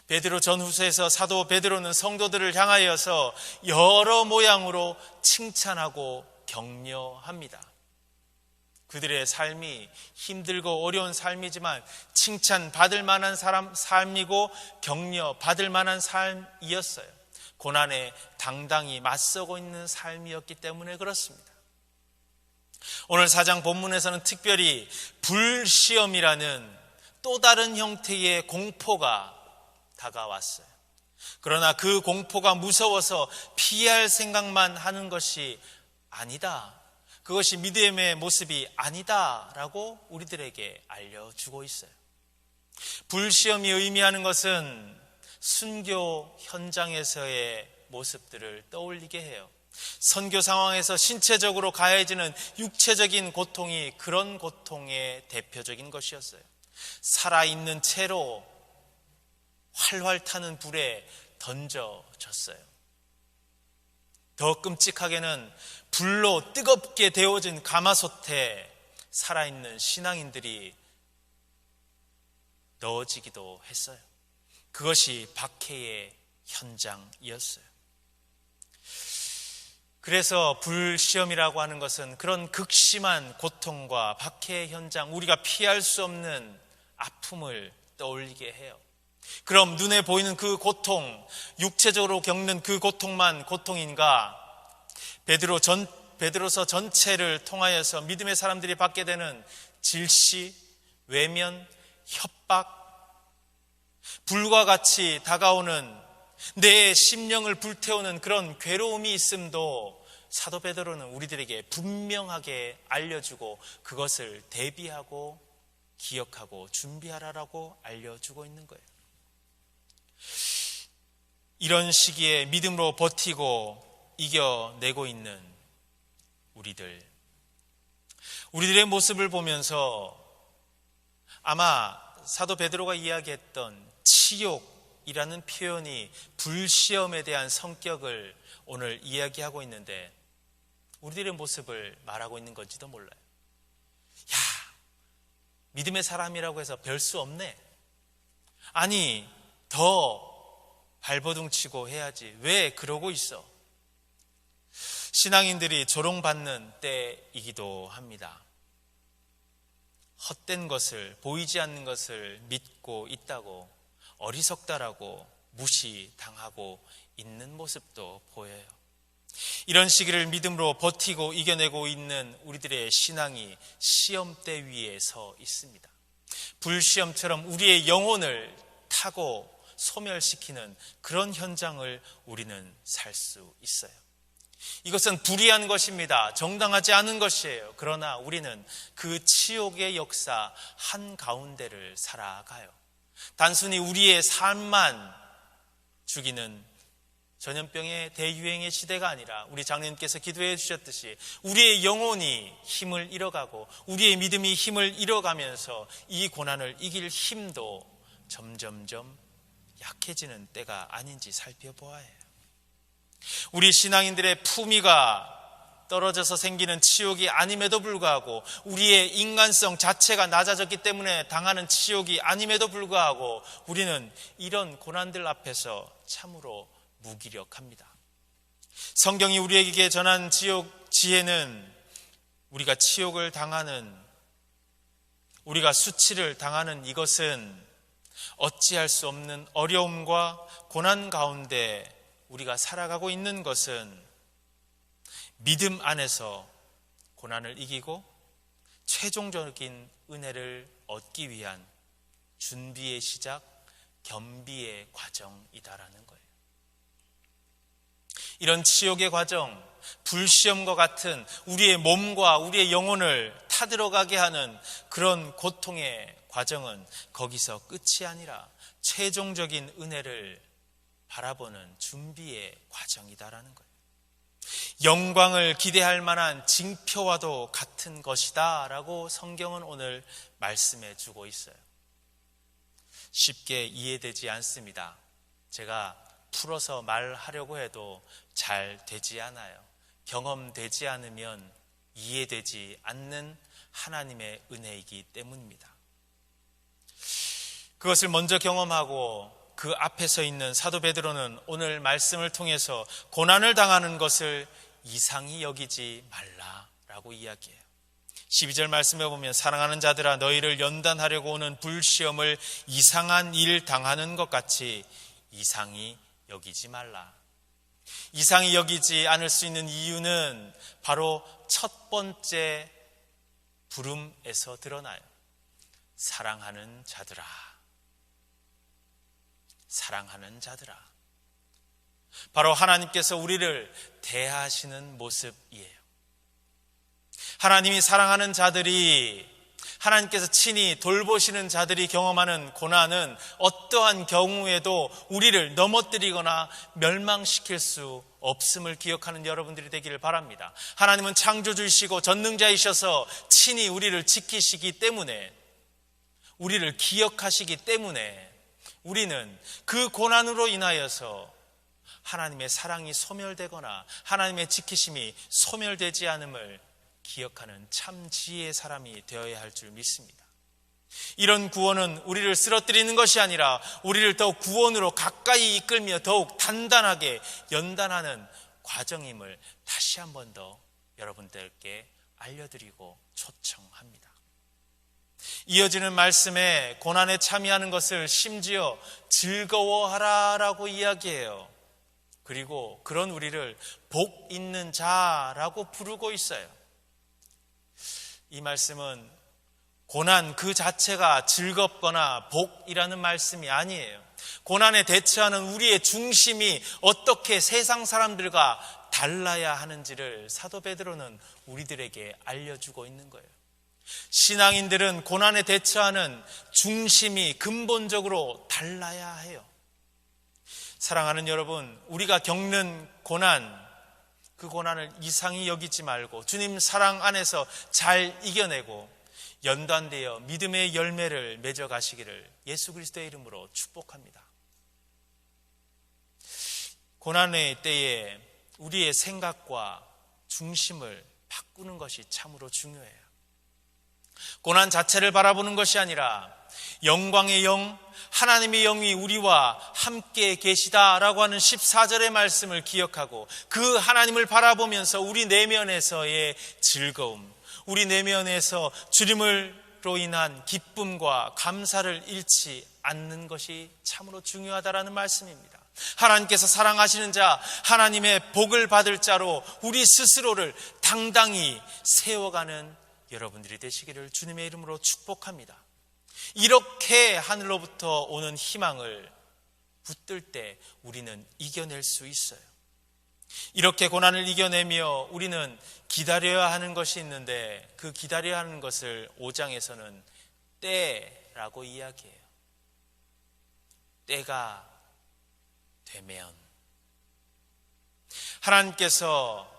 베드로 전후서에서 사도 베드로는 성도들을 향하여서 여러 모양으로 칭찬하고 격려합니다. 그들의 삶이 힘들고 어려운 삶이지만 칭찬받을 만한 삶이고 격려받을 만한 삶이었어요. 고난에 당당히 맞서고 있는 삶이었기 때문에 그렇습니다. 오늘 4장 본문에서는 특별히 불시험이라는 또 다른 형태의 공포가 다가왔어요. 그러나 그 공포가 무서워서 피할 생각만 하는 것이 아니다. 그것이 믿음의 모습이 아니다라고 우리들에게 알려주고 있어요. 불시험이 의미하는 것은 순교 현장에서의 모습들을 떠올리게 해요. 선교 상황에서 신체적으로 가해지는 육체적인 고통이 그런 고통의 대표적인 것이었어요. 살아있는 채로 활활 타는 불에 던져졌어요. 더 끔찍하게는 불로 뜨겁게 데워진 가마솥에 살아있는 신앙인들이 넣어지기도 했어요. 그것이 박해의 현장이었어요. 그래서 불시험이라고 하는 것은 그런 극심한 고통과 박해의 현장, 우리가 피할 수 없는 아픔을 떠올리게 해요. 그럼 눈에 보이는 그 고통, 육체적으로 겪는 그 고통만 고통인가? 베드로서 전체를 통하여서 믿음의 사람들이 받게 되는 질시, 외면, 협박, 불과 같이 다가오는 내 심령을 불태우는 그런 괴로움이 있음도 사도 베드로는 우리들에게 분명하게 알려주고 그것을 대비하고 기억하고 준비하라라고 알려주고 있는 거예요. 이런 시기에 믿음으로 버티고 이겨내고 있는 우리들의 모습을 보면서 아마 사도 베드로가 이야기했던 치욕이라는 표현이 불시험에 대한 성격을 오늘 이야기하고 있는데 우리들의 모습을 말하고 있는 건지도 몰라요. 야, 믿음의 사람이라고 해서 별 수 없네. 아니, 더 발버둥치고 해야지. 왜 그러고 있어? 신앙인들이 조롱받는 때이기도 합니다. 헛된 것을, 보이지 않는 것을 믿고 있다고 어리석다라고 무시당하고 있는 모습도 보여요. 이런 시기를 믿음으로 버티고 이겨내고 있는 우리들의 신앙이 시험대 위에 서 있습니다. 불시험처럼 우리의 영혼을 타고 소멸시키는 그런 현장을 우리는 살 수 있어요. 이것은 불의한 것입니다. 정당하지 않은 것이에요. 그러나 우리는 그 치욕의 역사 한가운데를 살아가요. 단순히 우리의 삶만 죽이는 전염병의 대유행의 시대가 아니라 우리 장로님께서 기도해 주셨듯이 우리의 영혼이 힘을 잃어가고 우리의 믿음이 힘을 잃어가면서 이 고난을 이길 힘도 점점점 약해지는 때가 아닌지 살펴보아야 해요. 우리 신앙인들의 품위가 떨어져서 생기는 치욕이 아님에도 불구하고 우리의 인간성 자체가 낮아졌기 때문에 당하는 치욕이 아님에도 불구하고 우리는 이런 고난들 앞에서 참으로 무기력합니다. 성경이 우리에게 전한 지혜는 우리가 치욕을 당하는, 우리가 수치를 당하는 이것은 어찌할 수 없는 어려움과 고난 가운데 우리가 살아가고 있는 것은 믿음 안에서 고난을 이기고 최종적인 은혜를 얻기 위한 준비의 시작, 겸비의 과정이다라는 거예요. 이런 치욕의 과정, 불시험과 같은 우리의 몸과 우리의 영혼을 타들어가게 하는 그런 고통의 과정은 거기서 끝이 아니라 최종적인 은혜를 바라보는 준비의 과정이다라는 거예요. 영광을 기대할 만한 징표와도 같은 것이다 라고 성경은 오늘 말씀해 주고 있어요. 쉽게 이해되지 않습니다. 제가 풀어서 말하려고 해도 잘 되지 않아요. 경험되지 않으면 이해되지 않는 하나님의 은혜이기 때문입니다. 그것을 먼저 경험하고 그 앞에 서 있는 사도 베드로는 오늘 말씀을 통해서 고난을 당하는 것을 이상히 여기지 말라라고 이야기해요. 12절 말씀에 보면 사랑하는 자들아 너희를 연단하려고 오는 불시험을 이상한 일 당하는 것 같이 이상히 여기지 말라. 이상히 여기지 않을 수 있는 이유는 바로 첫 번째 부름에서 드러나요. 사랑하는 자들아. 사랑하는 자들아. 바로 하나님께서 우리를 대하시는 모습이에요. 하나님이 사랑하는 자들이, 하나님께서 친히 돌보시는 자들이 경험하는 고난은 어떠한 경우에도 우리를 넘어뜨리거나 멸망시킬 수 없음을 기억하는 여러분들이 되기를 바랍니다. 하나님은 창조주이시고 전능자이셔서 친히 우리를 지키시기 때문에, 우리를 기억하시기 때문에 우리는 그 고난으로 인하여서 하나님의 사랑이 소멸되거나 하나님의 지키심이 소멸되지 않음을 기억하는 참 지혜의 사람이 되어야 할 줄 믿습니다. 이런 구원은 우리를 쓰러뜨리는 것이 아니라 우리를 더욱 구원으로 가까이 이끌며 더욱 단단하게 연단하는 과정임을 다시 한 번 더 여러분들께 알려드리고 초청합니다. 이어지는 말씀에 고난에 참여하는 것을 심지어 즐거워하라라고 이야기해요. 그리고 그런 우리를 복 있는 자라고 부르고 있어요. 이 말씀은 고난 그 자체가 즐겁거나 복이라는 말씀이 아니에요. 고난에 대처하는 우리의 중심이 어떻게 세상 사람들과 달라야 하는지를 사도 베드로는 우리들에게 알려주고 있는 거예요. 신앙인들은 고난에 대처하는 중심이 근본적으로 달라야 해요. 사랑하는 여러분, 우리가 겪는 고난, 그 고난을 이상히 여기지 말고 주님 사랑 안에서 잘 이겨내고 연단되어 믿음의 열매를 맺어가시기를 예수 그리스도의 이름으로 축복합니다. 고난의 때에 우리의 생각과 중심을 바꾸는 것이 참으로 중요해요. 고난 자체를 바라보는 것이 아니라 영광의 영, 하나님의 영이 우리와 함께 계시다라고 하는 14절의 말씀을 기억하고 그 하나님을 바라보면서 우리 내면에서의 즐거움, 우리 내면에서 주님으로 인한 기쁨과 감사를 잃지 않는 것이 참으로 중요하다라는 말씀입니다. 하나님께서 사랑하시는 자, 하나님의 복을 받을 자로 우리 스스로를 당당히 세워가는 여러분들이 되시기를 주님의 이름으로 축복합니다. 이렇게 하늘로부터 오는 희망을 붙들 때 우리는 이겨낼 수 있어요. 이렇게 고난을 이겨내며 우리는 기다려야 하는 것이 있는데 그 기다려야 하는 것을 5장에서는 때라고 이야기해요. 때가 되면 하나님께서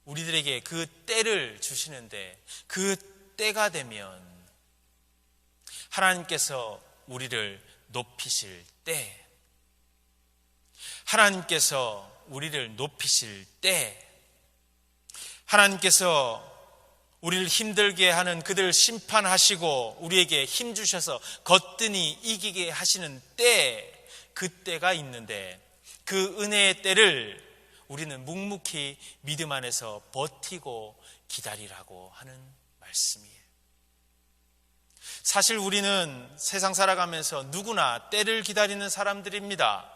우리들에게 그 때를 주시는데 그 때가 되면 하나님께서 우리를 높이실 때, 하나님께서 우리를 높이실 때, 하나님께서 우리를 힘들게 하는 그들을 심판하시고 우리에게 힘 주셔서 거뜬히 이기게 하시는 때, 그 때가 있는데 그 은혜의 때를 우리는 묵묵히 믿음 안에서 버티고 기다리라고 하는 말씀이에요. 사실 우리는 세상 살아가면서 누구나 때를 기다리는 사람들입니다.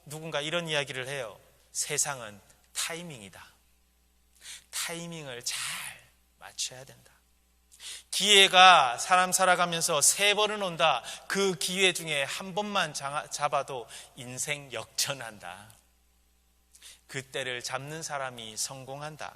누군가 이런 이야기를 해요. 세상은 타이밍이다. 타이밍을 잘 맞춰야 된다. 기회가 사람 살아가면서 3번은 온다. 그 기회 중에 한 번만 잡아도 인생 역전한다. 그 때를 잡는 사람이 성공한다.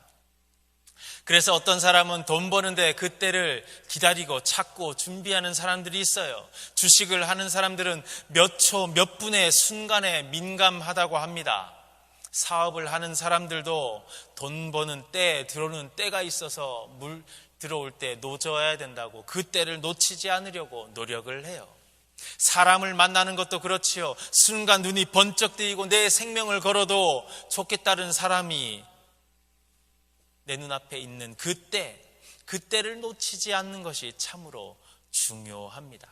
그래서 어떤 사람은 돈 버는데 그 때를 기다리고 찾고 준비하는 사람들이 있어요. 주식을 하는 사람들은 몇 초, 몇 분의 순간에 민감하다고 합니다. 사업을 하는 사람들도 돈 버는 때, 들어오는 때가 있어서 물 들어올 때 놓쳐야 된다고 그 때를 놓치지 않으려고 노력을 해요. 사람을 만나는 것도 그렇지요. 순간 눈이 번쩍 뜨이고 내 생명을 걸어도 좋겠다는 사람이 내 눈앞에 있는 그때를 놓치지 않는 것이 참으로 중요합니다.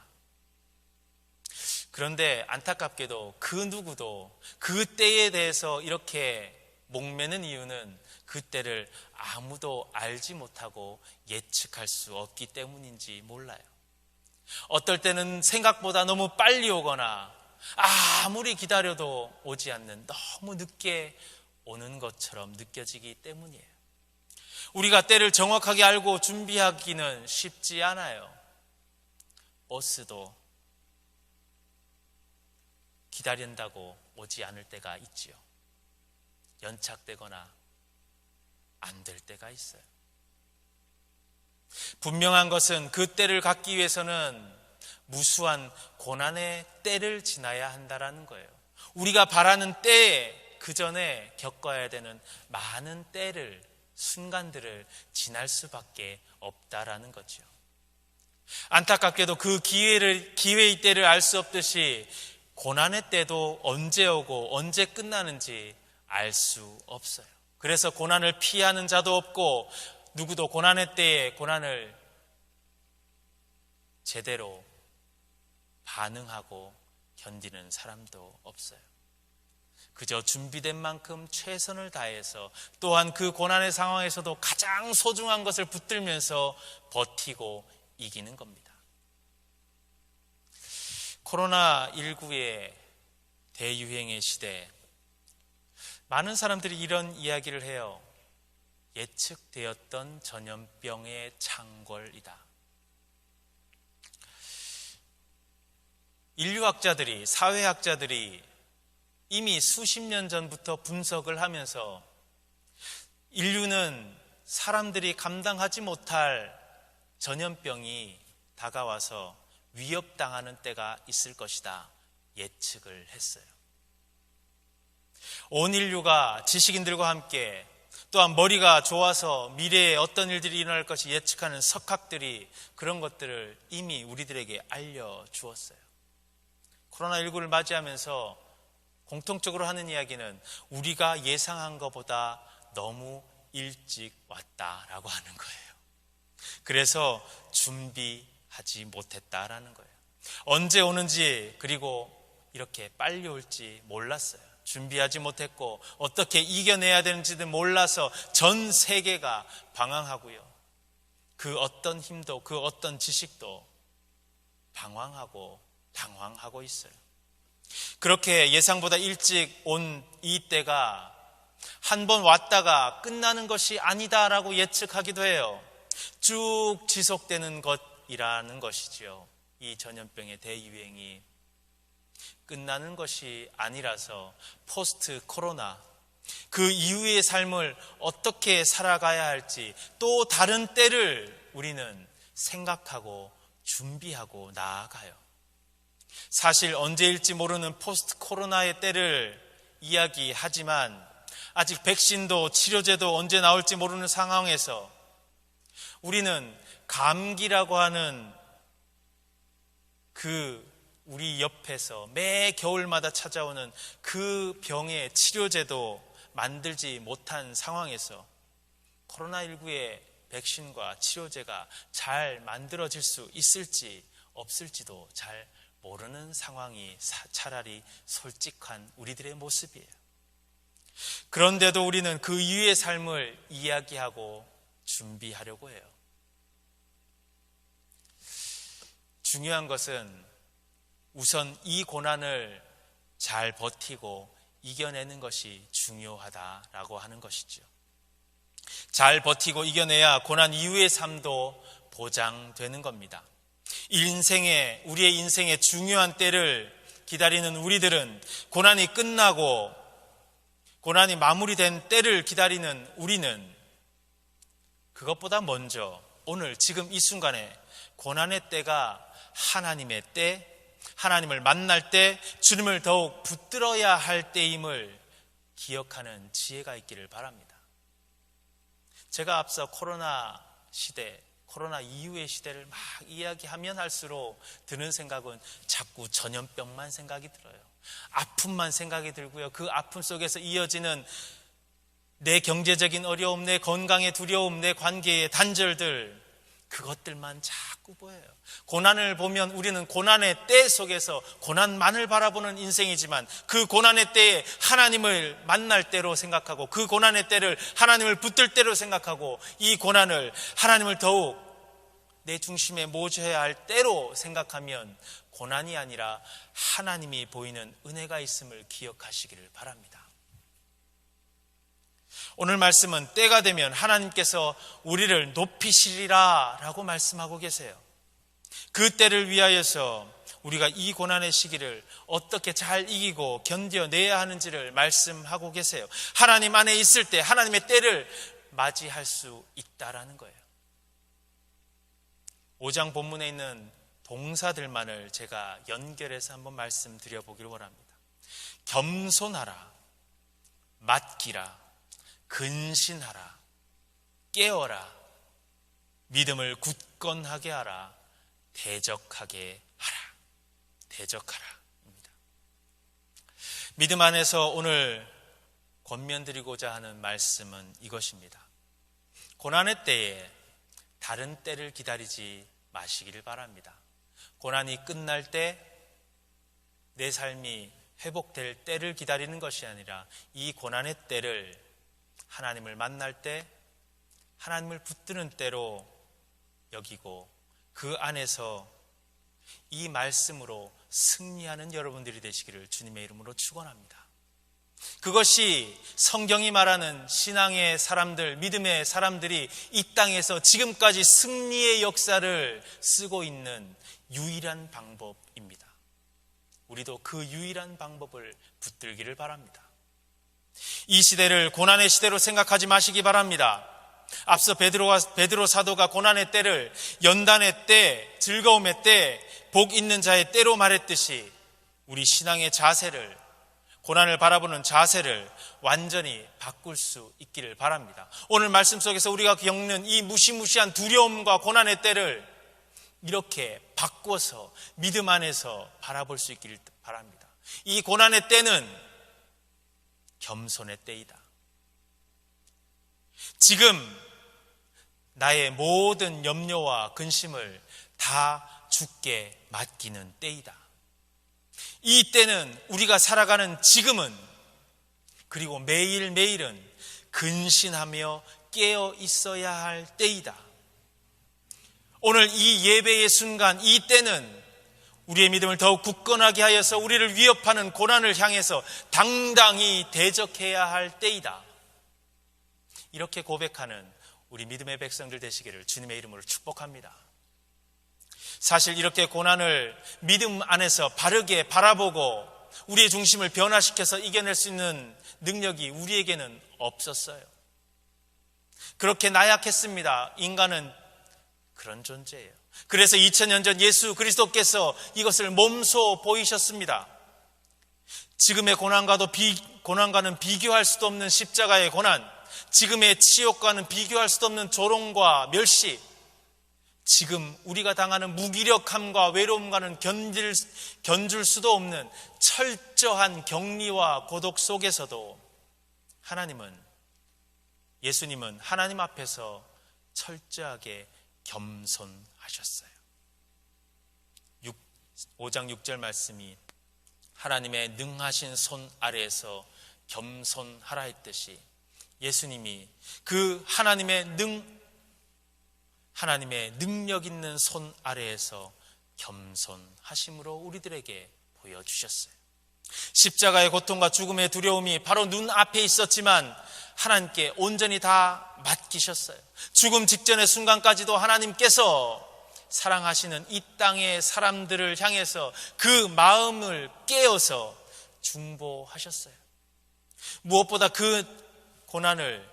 그런데 안타깝게도 그 누구도 그 때에 대해서 이렇게 목매는 이유는 그 때를 아무도 알지 못하고 예측할 수 없기 때문인지 몰라요. 어떨 때는 생각보다 너무 빨리 오거나 아무리 기다려도 오지 않는 너무 늦게 오는 것처럼 느껴지기 때문이에요. 우리가 때를 정확하게 알고 준비하기는 쉽지 않아요. 버스도 기다린다고 오지 않을 때가 있지요. 연착되거나 안 될 때가 있어요. 분명한 것은 그 때를 갖기 위해서는 무수한 고난의 때를 지나야 한다는 거예요. 우리가 바라는 때에 그 전에 겪어야 되는 많은 때를, 순간들을 지날 수밖에 없다라는 거죠. 안타깝게도 그 기회의 때를 알 수 없듯이 고난의 때도 언제 오고 언제 끝나는지 알 수 없어요. 그래서 고난을 피하는 자도 없고 누구도 고난의 때에 고난을 제대로 반응하고 견디는 사람도 없어요. 그저 준비된 만큼 최선을 다해서 또한 그 고난의 상황에서도 가장 소중한 것을 붙들면서 버티고 이기는 겁니다. 코로나19의 대유행의 시대에 많은 사람들이 이런 이야기를 해요. 예측되었던 전염병의 창궐이다. 인류학자들이, 사회학자들이 이미 수십 년 전부터 분석을 하면서 인류는 사람들이 감당하지 못할 전염병이 다가와서 위협당하는 때가 있을 것이다 예측을 했어요. 온 인류가 지식인들과 함께 또한 머리가 좋아서 미래에 어떤 일들이 일어날 것이 예측하는 석학들이 그런 것들을 이미 우리들에게 알려주었어요. 코로나19를 맞이하면서 공통적으로 하는 이야기는 우리가 예상한 것보다 너무 일찍 왔다라고 하는 거예요. 그래서 준비하지 못했다라는 거예요. 언제 오는지 그리고 이렇게 빨리 올지 몰랐어요. 준비하지 못했고 어떻게 이겨내야 되는지도 몰라서 전 세계가 방황하고요. 그 어떤 힘도 그 어떤 지식도 방황하고 당황하고 있어요. 그렇게 예상보다 일찍 온 이 때가 한 번 왔다가 끝나는 것이 아니다라고 예측하기도 해요. 쭉 지속되는 것이라는 것이지요. 이 전염병의 대유행이 끝나는 것이 아니라서 포스트 코로나, 그 이후의 삶을 어떻게 살아가야 할지 또 다른 때를 우리는 생각하고 준비하고 나아가요. 사실 언제일지 모르는 포스트 코로나의 때를 이야기하지만 아직 백신도 치료제도 언제 나올지 모르는 상황에서 우리는 감기라고 하는 그 우리 옆에서 매 겨울마다 찾아오는 그 병의 치료제도 만들지 못한 상황에서 코로나19의 백신과 치료제가 잘 만들어질 수 있을지 없을지도 잘 모르는 상황이 차라리 솔직한 우리들의 모습이에요. 그런데도 우리는 그 이후의 삶을 이야기하고 준비하려고 해요. 중요한 것은 우선 이 고난을 잘 버티고 이겨내는 것이 중요하다라고 하는 것이죠. 잘 버티고 이겨내야 고난 이후의 삶도 보장되는 겁니다. 우리의 인생의 중요한 때를 기다리는 우리들은 고난이 끝나고 고난이 마무리된 때를 기다리는 우리는 그것보다 먼저 오늘 지금 이 순간에 고난의 때가 하나님의 때, 하나님을 만날 때, 주님을 더욱 붙들어야 할 때임을 기억하는 지혜가 있기를 바랍니다. 제가 앞서 코로나 시대, 코로나 이후의 시대를 막 이야기하면 할수록 드는 생각은 자꾸 전염병만 생각이 들어요. 아픔만 생각이 들고요. 그 아픔 속에서 이어지는 내 경제적인 어려움, 내 건강의 두려움, 내 관계의 단절들, 그것들만 자꾸 보여요. 고난을 보면 우리는 고난의 때 속에서 고난만을 바라보는 인생이지만 그 고난의 때에 하나님을 만날 때로 생각하고 그 고난의 때를 하나님을 붙들 때로 생각하고 이 고난을 하나님을 더욱 내 중심에 모셔야 할 때로 생각하면 고난이 아니라 하나님이 보이는 은혜가 있음을 기억하시기를 바랍니다. 오늘 말씀은 때가 되면 하나님께서 우리를 높이시리라 라고 말씀하고 계세요. 그 때를 위하여서 우리가 이 고난의 시기를 어떻게 잘 이기고 견뎌내야 하는지를 말씀하고 계세요. 하나님 안에 있을 때 하나님의 때를 맞이할 수 있다라는 거예요. 5장 본문에 있는 동사들만을 제가 연결해서 한번 말씀드려보기를 원합니다. 겸손하라, 맡기라, 근신하라, 깨어라, 믿음을 굳건하게 하라, 대적하게 하라. 대적하라입니다. 믿음 안에서 오늘 권면드리고자 하는 말씀은 이것입니다. 고난의 때에 다른 때를 기다리지 마시기를 바랍니다. 고난이 끝날 때 내 삶이 회복될 때를 기다리는 것이 아니라 이 고난의 때를 하나님을 만날 때, 하나님을 붙드는 때로 여기고 그 안에서 이 말씀으로 승리하는 여러분들이 되시기를 주님의 이름으로 축원합니다. 그것이 성경이 말하는 신앙의 사람들, 믿음의 사람들이 이 땅에서 지금까지 승리의 역사를 쓰고 있는 유일한 방법입니다. 우리도 그 유일한 방법을 붙들기를 바랍니다. 이 시대를 고난의 시대로 생각하지 마시기 바랍니다. 앞서 베드로 사도가 고난의 때를 연단의 때, 즐거움의 때, 복 있는 자의 때로 말했듯이 우리 신앙의 자세를, 고난을 바라보는 자세를 완전히 바꿀 수 있기를 바랍니다. 오늘 말씀 속에서 우리가 겪는 이 무시무시한 두려움과 고난의 때를 이렇게 바꿔서 믿음 안에서 바라볼 수 있기를 바랍니다. 이 고난의 때는 겸손의 때이다. 지금 나의 모든 염려와 근심을 다 주께 맡기는 때이다. 이 때는 우리가 살아가는 지금은, 그리고 매일매일은 근신하며 깨어 있어야 할 때이다. 오늘 이 예배의 순간, 이 때는 우리의 믿음을 더욱 굳건하게 하여서 우리를 위협하는 고난을 향해서 당당히 대적해야 할 때이다. 이렇게 고백하는 우리 믿음의 백성들 되시기를 주님의 이름으로 축복합니다. 사실 이렇게 고난을 믿음 안에서 바르게 바라보고 우리의 중심을 변화시켜서 이겨낼 수 있는 능력이 우리에게는 없었어요. 그렇게 나약했습니다. 인간은 그런 존재예요. 그래서 2000년 전 예수 그리스도께서 이것을 몸소 보이셨습니다. 지금의 고난과는 비교할 수도 없는 십자가의 고난, 지금의 치욕과는 비교할 수도 없는 조롱과 멸시, 지금 우리가 당하는 무기력함과 외로움과는 견줄 수도 없는 철저한 격리와 고독 속에서도 예수님은 하나님 앞에서 철저하게 겸손하셨어요. 5장 6절 말씀이 하나님의 능하신 손 아래에서 겸손하라 했듯이 예수님이 그 하나님의 능력 있는 손 아래에서 겸손하심으로 우리들에게 보여주셨어요. 십자가의 고통과 죽음의 두려움이 바로 눈앞에 있었지만 하나님께 온전히 다 맡기셨어요. 죽음 직전의 순간까지도 하나님께서 사랑하시는 이 땅의 사람들을 향해서 그 마음을 깨어서 중보하셨어요. 무엇보다 그 고난을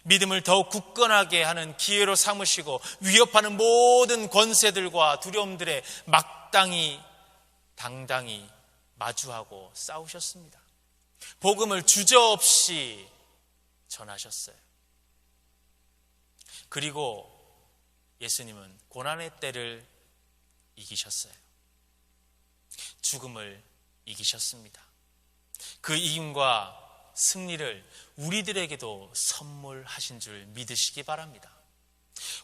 믿음을 더욱 굳건하게 하는 기회로 삼으시고 위협하는 모든 권세들과 두려움들에 당당히 마주하고 싸우셨습니다. 복음을 주저없이 전하셨어요. 그리고 예수님은 고난의 때를 이기셨어요. 죽음을 이기셨습니다. 그 이김과 승리를 우리들에게도 선물하신 줄 믿으시기 바랍니다.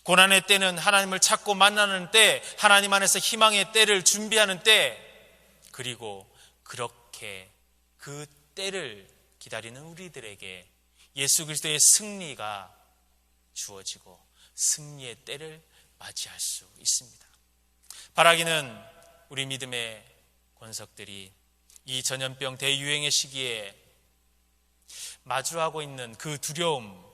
고난의 때는 하나님을 찾고 만나는 때, 하나님 안에서 희망의 때를 준비하는 때, 그리고 그렇게 그 때를 기다리는 우리들에게 예수 그리스도의 승리가 주어지고 승리의 때를 맞이할 수 있습니다. 바라기는 우리 믿음의 권석들이 이 전염병 대유행의 시기에 마주하고 있는 그 두려움,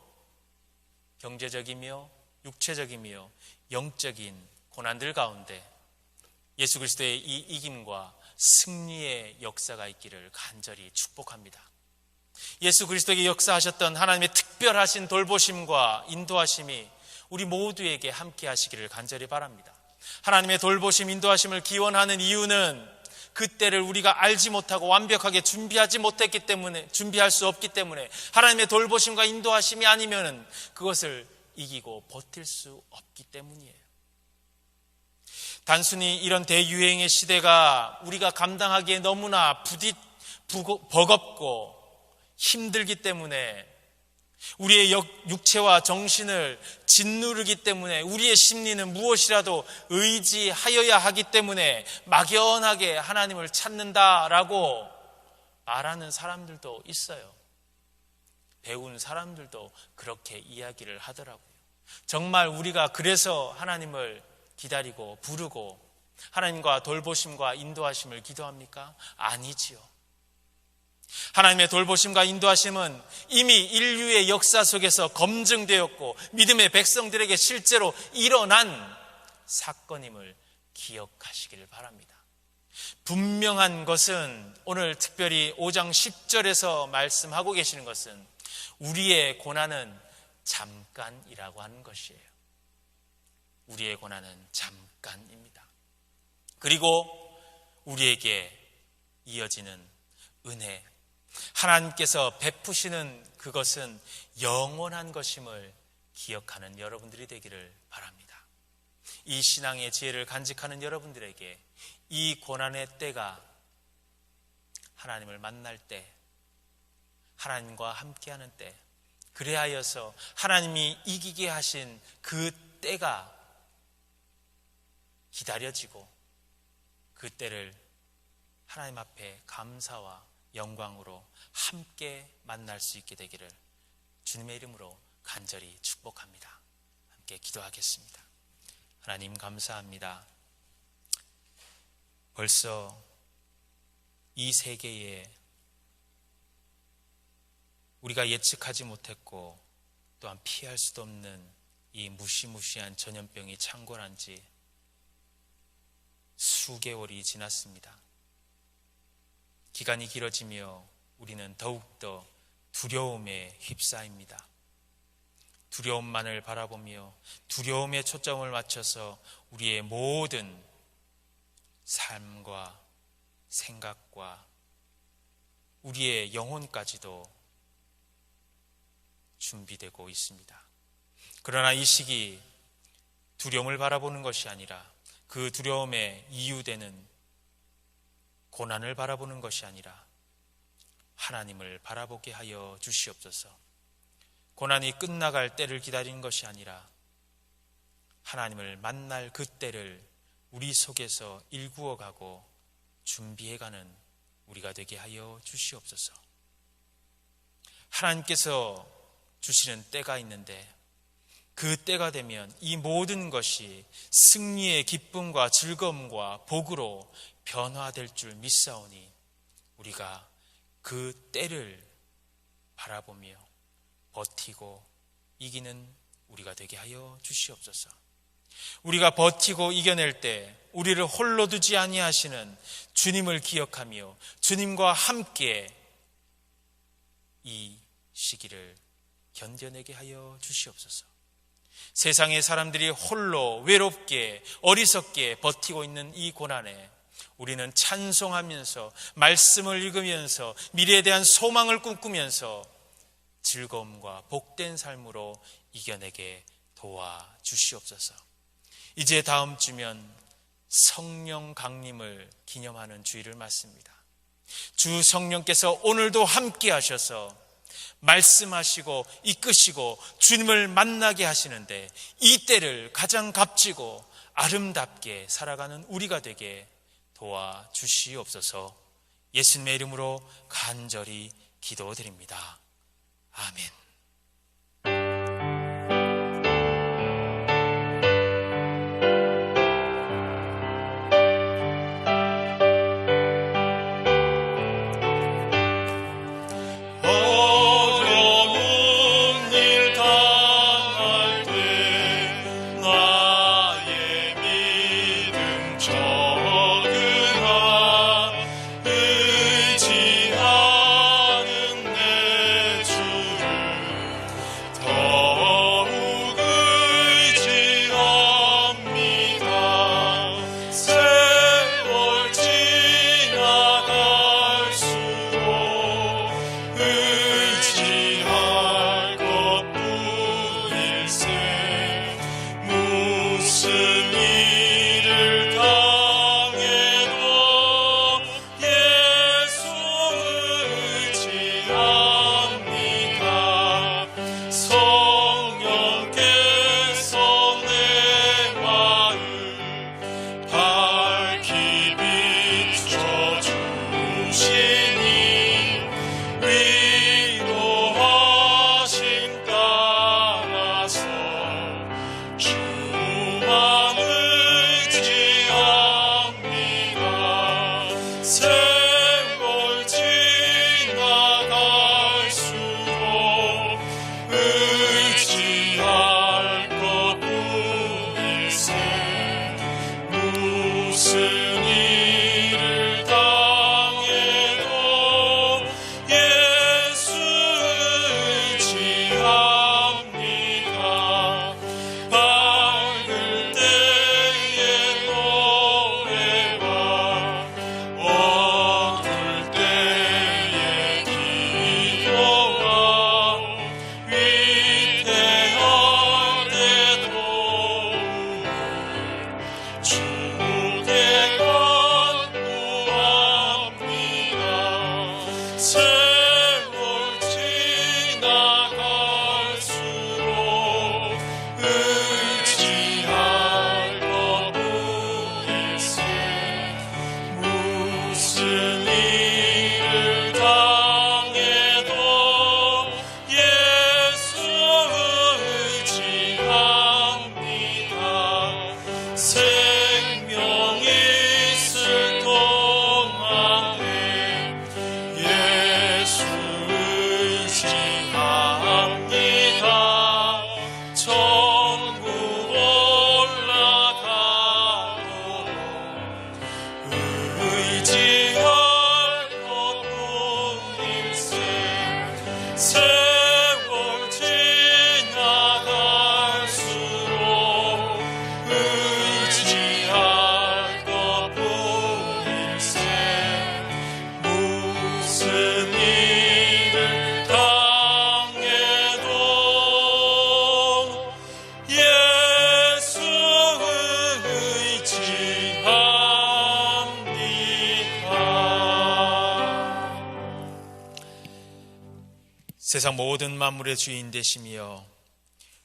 경제적이며 육체적이며 영적인 고난들 가운데 예수 그리스도의 이 이김과 승리의 역사가 있기를 간절히 축복합니다. 예수 그리스도에게 역사하셨던 하나님의 특별하신 돌보심과 인도하심이 우리 모두에게 함께 하시기를 간절히 바랍니다. 하나님의 돌보심, 인도하심을 기원하는 이유는 그때를 우리가 알지 못하고 완벽하게 준비하지 못했기 때문에, 준비할 수 없기 때문에, 하나님의 돌보심과 인도하심이 아니면 그것을 이기고 버틸 수 없기 때문이에요. 단순히 이런 대유행의 시대가 우리가 감당하기에 너무나 버겁고 힘들기 때문에, 우리의 육체와 정신을 짓누르기 때문에, 우리의 심리는 무엇이라도 의지하여야 하기 때문에 막연하게 하나님을 찾는다라고 말하는 사람들도 있어요. 배운 사람들도 그렇게 이야기를 하더라고요. 정말 우리가 그래서 하나님을 기다리고 부르고 하나님과 돌보심과 인도하심을 기도합니까? 아니지요. 하나님의 돌보심과 인도하심은 이미 인류의 역사 속에서 검증되었고 믿음의 백성들에게 실제로 일어난 사건임을 기억하시기를 바랍니다. 분명한 것은 오늘 특별히 5장 10절에서 말씀하고 계시는 것은 우리의 고난은 잠깐이라고 하는 것이에요. 우리의 고난은 잠깐입니다. 그리고 우리에게 이어지는 은혜, 하나님께서 베푸시는 그것은 영원한 것임을 기억하는 여러분들이 되기를 바랍니다. 이 신앙의 지혜를 간직하는 여러분들에게 이 고난의 때가 하나님을 만날 때, 하나님과 함께하는 때, 그래하여서 하나님이 이기게 하신 그 때가 기다려지고 그 때를 하나님 앞에 감사와 영광으로 함께 만날 수 있게 되기를 주님의 이름으로 간절히 축복합니다. 함께 기도하겠습니다. 하나님 감사합니다. 벌써 이 세계에 우리가 예측하지 못했고 또한 피할 수도 없는 이 무시무시한 전염병이 창궐한 지 수개월이 지났습니다. 기간이 길어지며 우리는 더욱더 두려움에 휩싸입니다. 두려움만을 바라보며 두려움에 초점을 맞춰서 우리의 모든 삶과 생각과 우리의 영혼까지도 준비되고 있습니다. 그러나 이 시기 두려움을 바라보는 것이 아니라 그 두려움의 이유되는 고난을 바라보는 것이 아니라 하나님을 바라보게 하여 주시옵소서. 고난이 끝나갈 때를 기다리는 것이 아니라 하나님을 만날 그 때를 우리 속에서 일구어가고 준비해가는 우리가 되게 하여 주시옵소서. 하나님께서 주시는 때가 있는데 그 때가 되면 이 모든 것이 승리의 기쁨과 즐거움과 복으로 변화될 줄 믿사오니 우리가 그 때를 바라보며 버티고 이기는 우리가 되게 하여 주시옵소서. 우리가 버티고 이겨낼 때 우리를 홀로 두지 아니하시는 주님을 기억하며 주님과 함께 이 시기를 견뎌내게 하여 주시옵소서. 세상의 사람들이 홀로 외롭게 어리석게 버티고 있는 이 고난에 우리는 찬송하면서 말씀을 읽으면서 미래에 대한 소망을 꿈꾸면서 즐거움과 복된 삶으로 이겨내게 도와주시옵소서. 이제 다음 주면 성령 강림을 기념하는 주일을 맞습니다. 주 성령께서 오늘도 함께 하셔서 말씀하시고 이끄시고 주님을 만나게 하시는데, 이 때를 가장 값지고 아름답게 살아가는 우리가 되게 도와주시옵소서. 예수님의 이름으로 간절히 기도드립니다. 아멘. 세상 모든 만물의 주인 되시며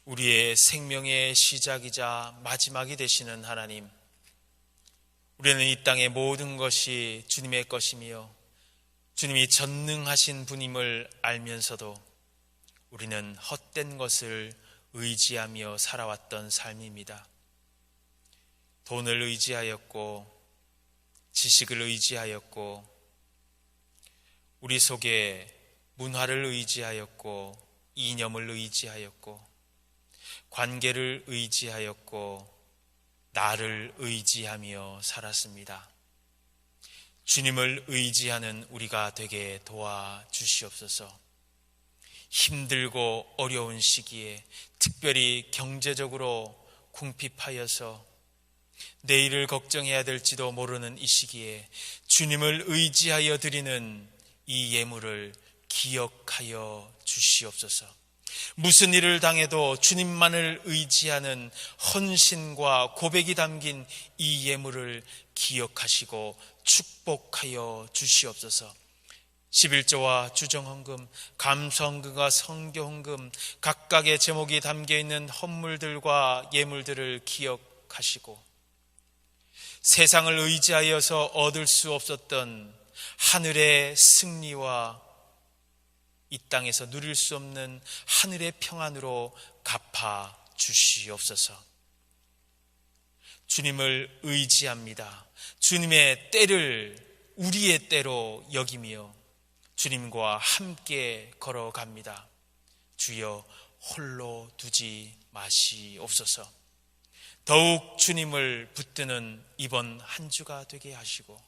우리의 생명의 시작이자 마지막이 되시는 하나님, 우리는 이 땅의 모든 것이 주님의 것이며 주님이 전능하신 분임을 알면서도 우리는 헛된 것을 의지하며 살아왔던 삶입니다. 돈을 의지하였고 지식을 의지하였고 우리 속에 문화를 의지하였고 이념을 의지하였고 관계를 의지하였고 나를 의지하며 살았습니다. 주님을 의지하는 우리가 되게 도와주시옵소서. 힘들고 어려운 시기에 특별히 경제적으로 궁핍하여서 내일을 걱정해야 될지도 모르는 이 시기에 주님을 의지하여 드리는 이 예물을 기억하여 주시옵소서. 무슨 일을 당해도 주님만을 의지하는 헌신과 고백이 담긴 이 예물을 기억하시고 축복하여 주시옵소서. 11조와 주정헌금, 감사헌금과 성교헌금, 각각의 제목이 담겨있는 헌물들과 예물들을 기억하시고 세상을 의지하여서 얻을 수 없었던 하늘의 승리와 이 땅에서 누릴 수 없는 하늘의 평안으로 갚아 주시옵소서. 주님을 의지합니다. 주님의 때를 우리의 때로 여기며 주님과 함께 걸어갑니다. 주여 홀로 두지 마시옵소서. 더욱 주님을 붙드는 이번 한 주가 되게 하시고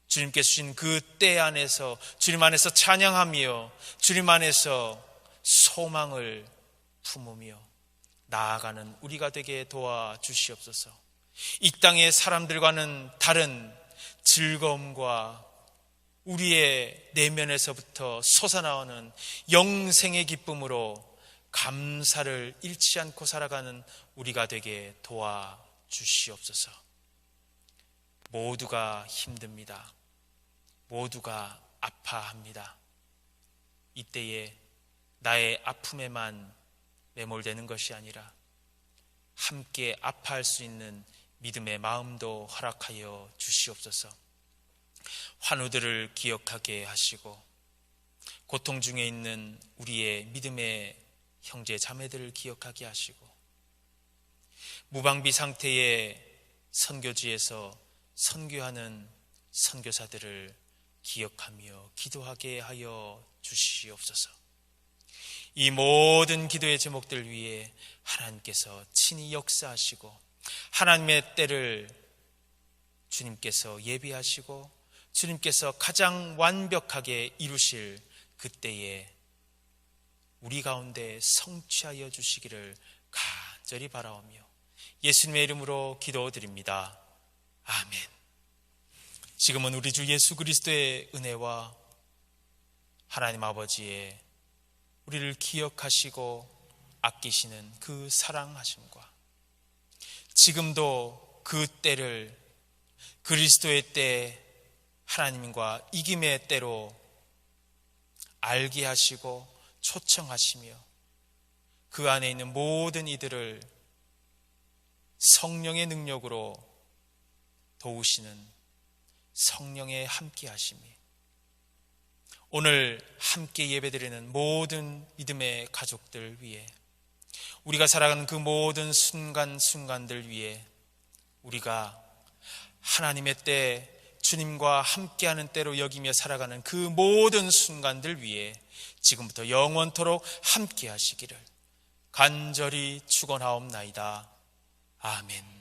주님께서 주신 그 때 안에서 주님 안에서 찬양하며 주님 안에서 소망을 품으며 나아가는 우리가 되게 도와주시옵소서. 이 땅의 사람들과는 다른 즐거움과 우리의 내면에서부터 솟아나오는 영생의 기쁨으로 감사를 잃지 않고 살아가는 우리가 되게 도와주시옵소서. 모두가 힘듭니다. 모두가 아파합니다. 이때에 나의 아픔에만 매몰되는 것이 아니라 함께 아파할 수 있는 믿음의 마음도 허락하여 주시옵소서. 환우들을 기억하게 하시고 고통 중에 있는 우리의 믿음의 형제 자매들을 기억하게 하시고 무방비 상태의 선교지에서 선교하는 선교사들을 기억하며 기도하게 하여 주시옵소서. 이 모든 기도의 제목들 위에 하나님께서 친히 역사하시고 하나님의 때를 주님께서 예비하시고 주님께서 가장 완벽하게 이루실 그때에 우리 가운데 성취하여 주시기를 간절히 바라오며 예수님의 이름으로 기도드립니다. 아멘. 지금은 우리 주 예수 그리스도의 은혜와 하나님 아버지의 우리를 기억하시고 아끼시는 그 사랑하심과 지금도 그 때를 그리스도의 때 하나님과 이김의 때로 알게 하시고 초청하시며 그 안에 있는 모든 이들을 성령의 능력으로 도우시는 성령의 함께 하심이 오늘 함께 예배드리는 모든 믿음의 가족들 위해 우리가 살아가는 그 모든 순간순간들 위해 우리가 하나님의 때 주님과 함께하는 때로 여기며 살아가는 그 모든 순간들 위해 지금부터 영원토록 함께 하시기를 간절히 축원하옵나이다. 아멘.